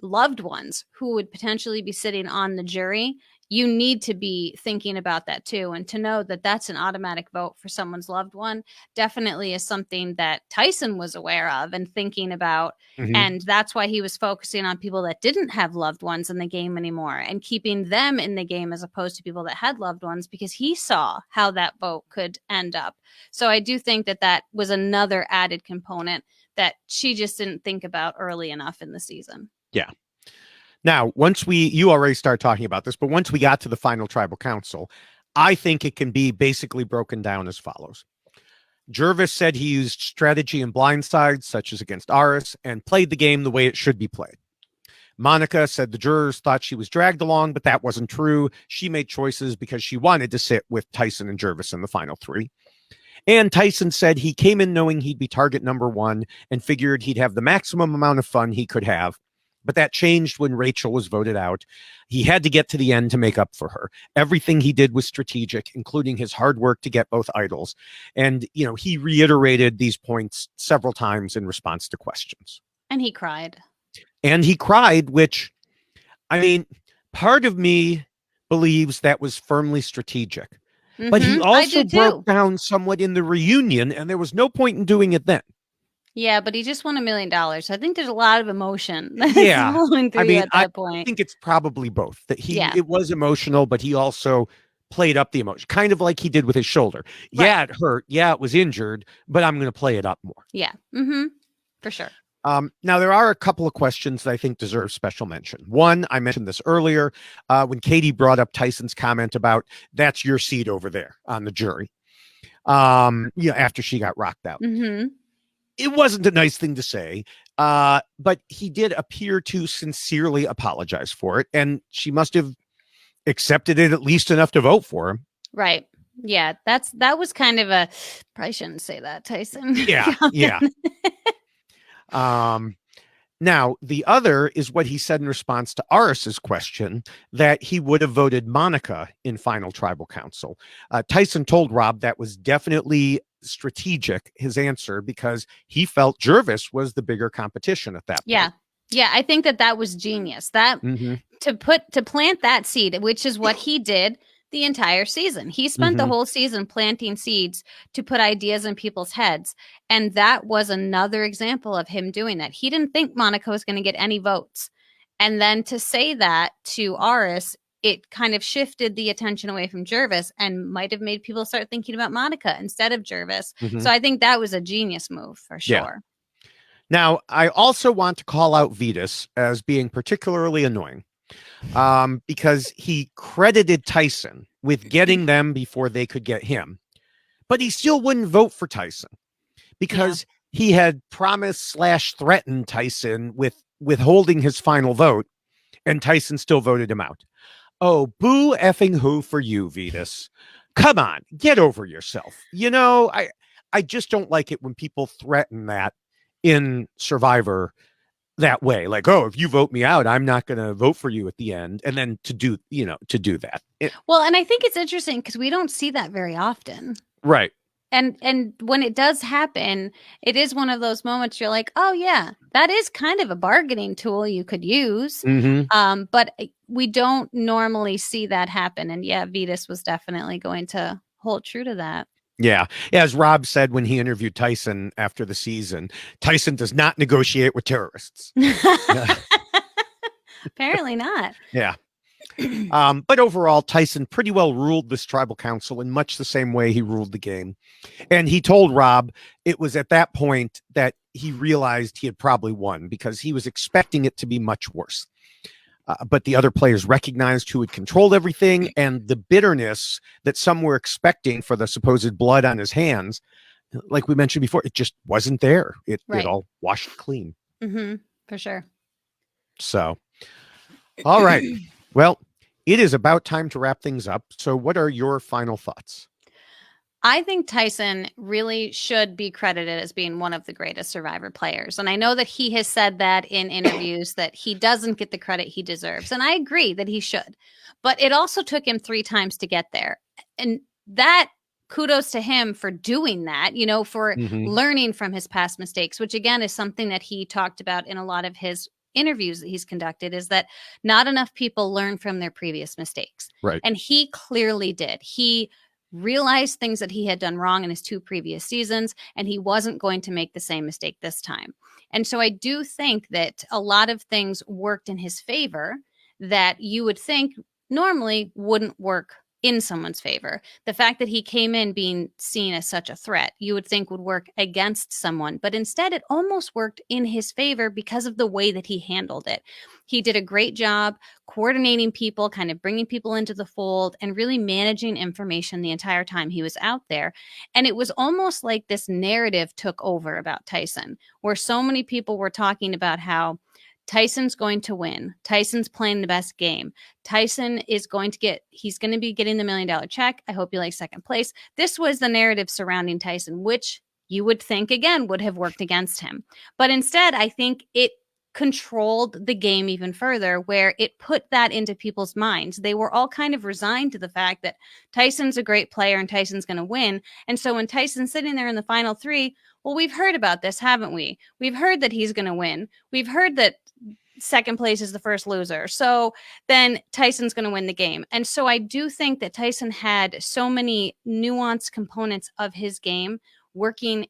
loved ones who would potentially be sitting on the jury, you need to be thinking about that too. And to know that that's an automatic vote for someone's loved one definitely is something that Tyson was aware of and thinking about. And that's why he was focusing on people that didn't have loved ones in the game anymore and keeping them in the game as opposed to people that had loved ones, because he saw how that vote could end up. So I do think that that was another added component that she just didn't think about early enough in the season. Yeah. Now, you already started talking about this, but once we got to the final tribal council, I think it can be basically broken down as follows. Jervis said he used strategy and blindsides, such as against Aris, and played the game the way it should be played. Monica said the jurors thought she was dragged along, but that wasn't true. She made choices because she wanted to sit with Tyson and Jervis in the final three. And Tyson said he came in knowing he'd be target number one and figured he'd have the maximum amount of fun he could have. But that changed when Rachel was voted out. He had to get to the end to make up for her. Everything he did was strategic, including his hard work to get both idols. And, you know, he reiterated these points several times in response to questions. And he cried. Which, I mean, part of me believes that was firmly strategic. But he also broke down somewhat in the reunion, and there was no point in doing it then. Yeah, but he just won $1 million. I think there's a lot of emotion. Yeah, flowing through you at that point. I think it's probably both. That it was emotional, but he also played up the emotion, kind of like he did with his shoulder. Right. Yeah, it hurt. Yeah, it was injured, but I'm going to play it up more. Yeah, for sure. Now, there are a couple of questions that I think deserve special mention. One, I mentioned this earlier when Katie brought up Tyson's comment about that's your seat over there on the jury. after she got rocked out. Mm-hmm. It wasn't a nice thing to say, but he did appear to sincerely apologize for it, and she must have accepted it at least enough to vote for him. Right. Yeah, that was kind of a, probably shouldn't say that, Tyson. Yeah, yeah. Now, the other is what he said in response to Aris's question that he would have voted Monica in final tribal council. Tyson told Rob that was definitely strategic, his answer, because he felt Jervis was the bigger competition at that point. Yeah. Yeah, I think that was genius. That to plant that seed, which is what he did the entire season. He spent the whole season planting seeds to put ideas in people's heads. And that was another example of him doing that. He didn't think Monica was going to get any votes. And then to say that to Aris, it kind of shifted the attention away from Jervis and might have made people start thinking about Monica instead of Jervis. So I think that was a genius move for sure. Yeah. Now, I also want to call out Vetus as being particularly annoying. Because he credited Tyson with getting them before they could get him. But he still wouldn't vote for Tyson because he had promised/threatened Tyson with withholding his final vote, and Tyson still voted him out. Oh, boo effing who for you, Vetus. Come on, get over yourself. I just don't like it when people threaten that in Survivor that way, like, oh, if you vote me out, I'm not going to vote for you at the end, and then to do that. Well, and I think it's interesting because we don't see that very often, right? And when it does happen, it is one of those moments you're like, oh yeah, that is kind of a bargaining tool you could use. But we don't normally see that happen, and yeah, Vetus was definitely going to hold true to that. Yeah. As Rob said when he interviewed Tyson after the season, Tyson does not negotiate with terrorists. Apparently not. Yeah. But overall, Tyson pretty well ruled this tribal council in much the same way he ruled the game. And he told Rob it was at that point that he realized he had probably won because he was expecting it to be much worse. But the other players recognized who had controlled everything, and the bitterness that some were expecting for the supposed blood on his hands, like we mentioned before, it just wasn't there. It all washed clean. For sure. So, all right. Well, it is about time to wrap things up. So what are your final thoughts? I think Tyson really should be credited as being one of the greatest Survivor players. And I know that he has said that in interviews that he doesn't get the credit he deserves. And I agree that he should. But it also took him 3 times to get there. And that kudos to him for doing that, for learning from his past mistakes, which again is something that he talked about in a lot of his interviews that he's conducted, is that not enough people learn from their previous mistakes. Right. And he clearly did. He realized things that he had done wrong in his 2 previous seasons, and he wasn't going to make the same mistake this time. And so I do think that a lot of things worked in his favor that you would think normally wouldn't work in someone's favor. The fact that he came in being seen as such a threat, you would think would work against someone, but instead it almost worked in his favor because of the way that he handled it. He did a great job coordinating people, kind of bringing people into the fold, and really managing information the entire time he was out there. And it was almost like this narrative took over about Tyson, where so many people were talking about how Tyson's going to win. Tyson's playing the best game. Tyson is he's going to be getting the $1 million check. I hope he likes second place. This was the narrative surrounding Tyson, which you would think, again, would have worked against him. But instead, I think it controlled the game even further, where it put that into people's minds. They were all kind of resigned to the fact that Tyson's a great player and Tyson's going to win. And so when Tyson's sitting there in the final 3, well, we've heard about this, haven't we? We've heard that he's going to win. We've heard that second place is the first loser. So then Tyson's going to win the game. And so I do think that Tyson had so many nuanced components of his game working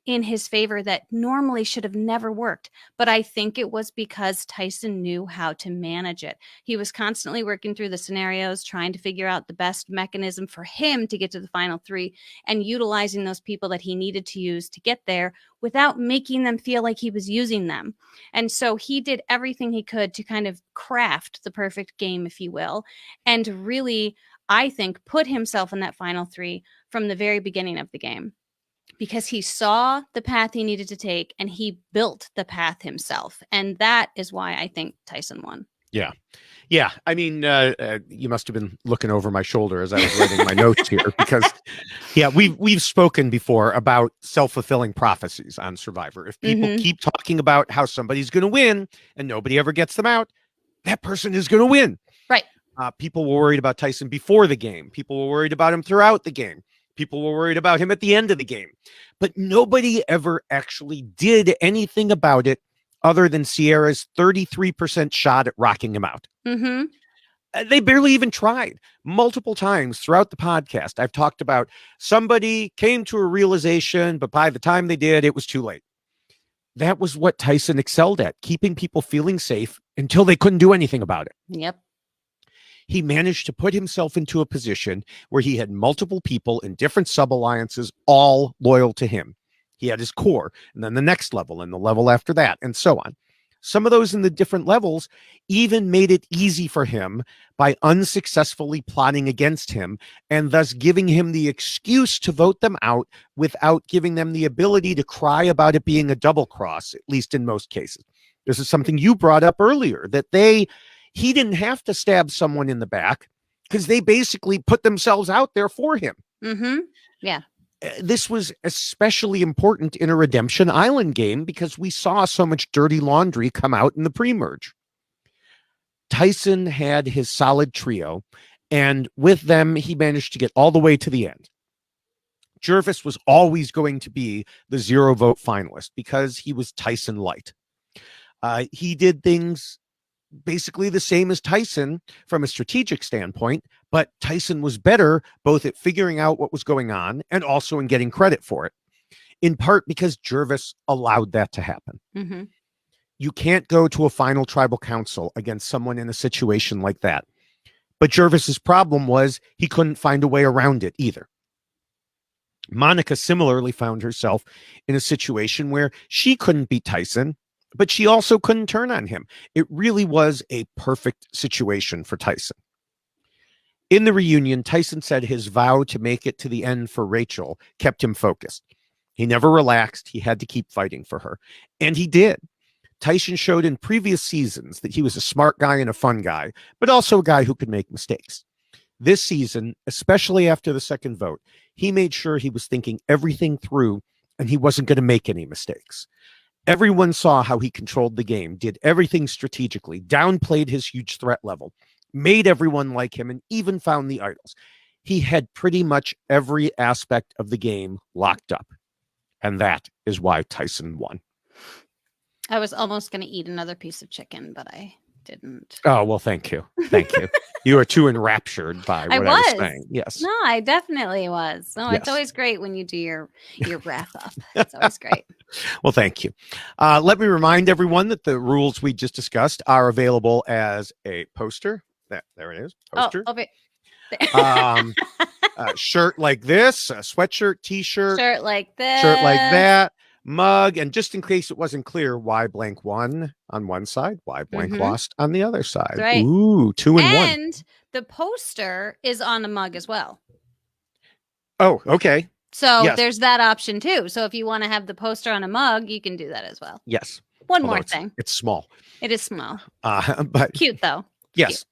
in his favor that normally should have never worked. But I think it was because Tyson knew how to manage it. He was constantly working through the scenarios, trying to figure out the best mechanism for him to get to the final 3, and utilizing those people that he needed to use to get there without making them feel like he was using them. And so he did everything he could to kind of craft the perfect game, if you will, and really I think, put himself in that final 3 from the very beginning of the game, because he saw the path he needed to take and he built the path himself. And that is why I think Tyson won. Yeah. Yeah. I mean, you must have been looking over my shoulder as I was writing my notes here, because we've spoken before about self-fulfilling prophecies on Survivor. If people keep talking about how somebody's going to win and nobody ever gets them out, that person is going to win. Right. People were worried about Tyson before the game. People were worried about him throughout the game. People were worried about him at the end of the game. But nobody ever actually did anything about it other than Sierra's 33% shot at rocking him out. They barely even tried. Multiple times throughout the podcast, I've talked about somebody came to a realization, but by the time they did, it was too late. That was what Tyson excelled at, keeping people feeling safe until they couldn't do anything about it. Yep. He managed to put himself into a position where he had multiple people in different sub-alliances, all loyal to him. He had his core, and then the next level, and the level after that, and so on. Some of those in the different levels even made it easy for him by unsuccessfully plotting against him, and thus giving him the excuse to vote them out without giving them the ability to cry about it being a double cross, at least in most cases. This is something you brought up earlier, that he didn't have to stab someone in the back because they basically put themselves out there for him. Yeah. This was especially important in a Redemption Island game because we saw so much dirty laundry come out in the pre-merge. Tyson had his solid trio, and with them, he managed to get all the way to the end. Jervis was always going to be the 0 vote finalist because he was Tyson light. He did things basically the same as Tyson from a strategic standpoint, but Tyson was better both at figuring out what was going on and also in getting credit for it, in part because Jervis allowed that to happen. You can't go to a final tribal council against someone in a situation like that. But Jervis's problem was he couldn't find a way around it either. Monica similarly found herself in a situation where she couldn't beat Tyson, but she also couldn't turn on him. It really was a perfect situation for Tyson. In the reunion, Tyson said his vow to make it to the end for Rachel kept him focused. He never relaxed. He had to keep fighting for her. And he did. Tyson showed in previous seasons that he was a smart guy and a fun guy, but also a guy who could make mistakes. This season, especially after the second vote, he made sure he was thinking everything through and he wasn't going to make any mistakes. Everyone saw how he controlled the game, did everything strategically, downplayed his huge threat level, made everyone like him, and even found the idols. He had pretty much every aspect of the game locked up. And that is why Tyson won. I was almost going to eat another piece of chicken, but I didn't. Oh, well, thank you. Thank you. You are too enraptured by what I was saying. Yes. No, I definitely was. No, Yes. It's always great when you do your wrap up. It's always great. Well, thank you. Let me remind everyone that the rules we just discussed are available as a poster. There it is. Poster. Oh, okay. Shirt like this, a sweatshirt, t-shirt, Shirt like this. shirt like that, mug, and just in case it wasn't clear, why blank won on one side, why blank lost on the other side. Right. Ooh, 2 and 1. And the poster is on the mug as well. Oh, okay. So Yes. there's that option too. So if you want to have the poster on a mug, you can do that as well. Yes. One Although more thing. It's small. It is small. But Cute though. yes.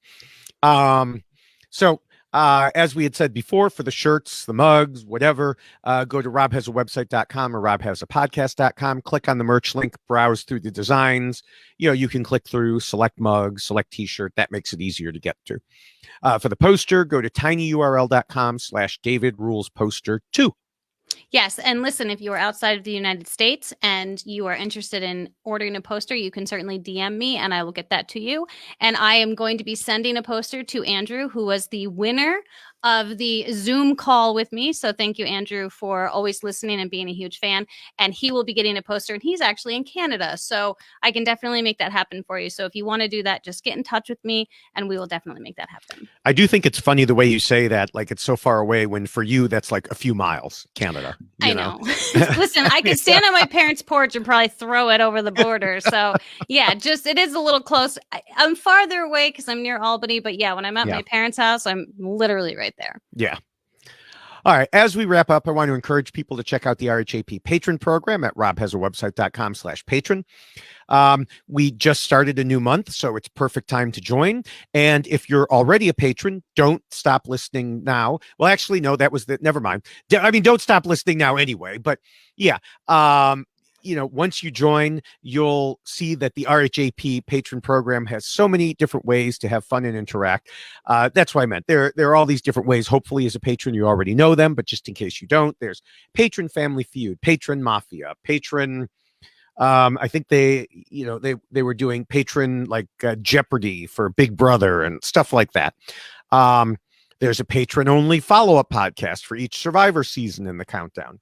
So as we had said before, for the shirts, the mugs, whatever, go to robhasawebsite.com or robhasapodcast.com, click on the merch link, browse through the designs. You can click through, select mug, select t-shirt. That makes it easier to get to. For the poster, go to tinyurl.com/DavidRulesPoster2. Yes. And listen, if you are outside of the United States and you are interested in ordering a poster, you can certainly DM me and I will get that to you. And I am going to be sending a poster to Andrew, who was the winner of the Zoom call with me. So thank you, Andrew, for always listening and being a huge fan. And he will be getting a poster, and he's actually in Canada. So I can definitely make that happen for you. So if you want to do that, just get in touch with me and we will definitely make that happen. I do think it's funny the way you say that, like it's so far away, when for you, that's like a few miles, Canada. I know. Listen, I could stand on my parents' porch and probably throw it over the border. So yeah, it is a little close. I'm farther away because I'm near Albany, but yeah, when I'm at my parents' house, I'm literally right right there. Yeah. All right. As we wrap up, I want to encourage people to check out the RHAP patron program at robhasawebsite.com/patron. We just started a new month, so it's perfect time to join. And if you're already a patron, don't stop listening now. Well, actually, no, that was never mind. I mean, don't stop listening now anyway. But yeah, once you join, you'll see that the RHAP patron program has so many different ways to have fun and interact. That's what I meant. There are all these different ways. Hopefully, as a patron, you already know them. But just in case you don't, there's Patron Family Feud, Patron Mafia, Patron. I think they were doing patron Jeopardy for Big Brother and stuff like that. There's a patron only follow-up podcast for each Survivor season in the countdown.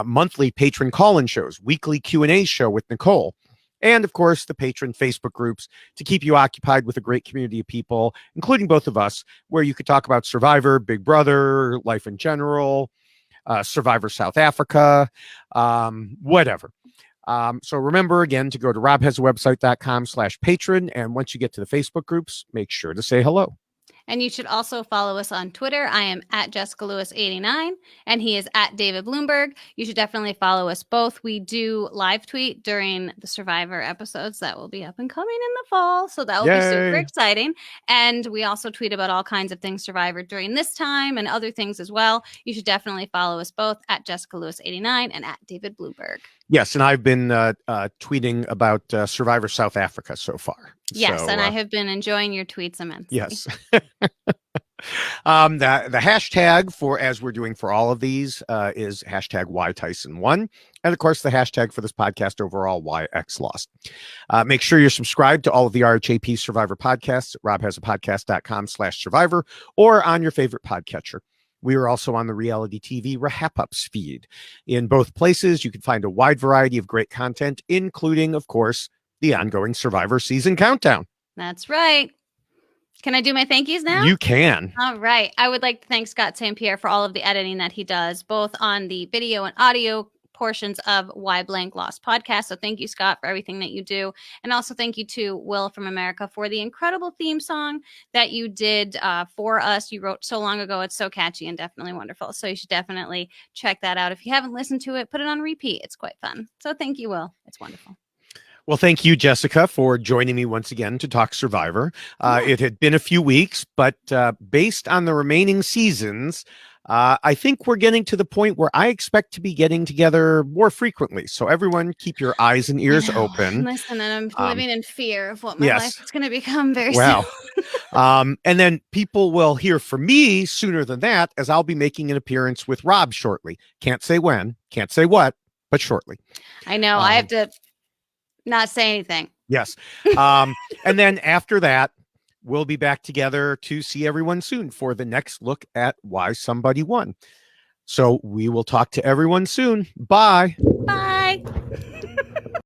Monthly patron call-in shows, weekly Q&A show with Nicole, and of course the patron Facebook groups to keep you occupied with a great community of people, including both of us, where you could talk about Survivor, Big Brother, life in general, Survivor South Africa, whatever. So remember again to go to robhasawebsite.com/patron. And once you get to the Facebook groups, make sure to say hello. And you should also follow us on Twitter. I am at Jessica Lewis 89 and he is at David Bloomberg. You should definitely follow us both. We do live tweet during the Survivor episodes that will be up and coming in the fall. So that will be super exciting. And we also tweet about all kinds of things Survivor during this time and other things as well. You should definitely follow us both at Jessica Lewis 89 and at David Bloomberg. Yes, and I've been tweeting about Survivor South Africa so far. Yes, and I have been enjoying your tweets immensely. Yes. The hashtag for, as we're doing for all of these, is hashtag #WhyTysonWon. And of course, the hashtag for this podcast overall, WhyXLost. Make sure you're subscribed to all of the RHAP Survivor podcasts at robhasapodcast.com/survivor or on your favorite podcatcher. We are also on the reality TV RHAP feed. In both places, you can find a wide variety of great content, including, of course, the ongoing Survivor season countdown. That's right. Can I do my thank yous now? You can. All right. I would like to thank Scott St. Pierre for all of the editing that he does, both on the video and audio portions of Why Blank Lost podcast. So thank you, Scott, for everything that you do. And also thank you to Will from America for the incredible theme song that you did for us. You wrote so long ago. It's so catchy and definitely wonderful. So you should definitely check that out. If you haven't listened to it, put it on repeat. It's quite fun. So thank you, Will. It's wonderful. Well, thank you, Jessica, for joining me once again to talk Survivor. It had been a few weeks, but based on the remaining seasons, I think we're getting to the point where I expect to be getting together more frequently. So everyone keep your eyes and ears open. Listen, and I'm living in fear of what my life is going to become very soon. And then people will hear from me sooner than that, as I'll be making an appearance with Rob shortly. Can't say when, can't say what, but shortly. I know. I have to not say anything. Yes. And then after that, we'll be back together to see everyone soon for the next look at why somebody won. So we will talk to everyone soon. Bye. Bye.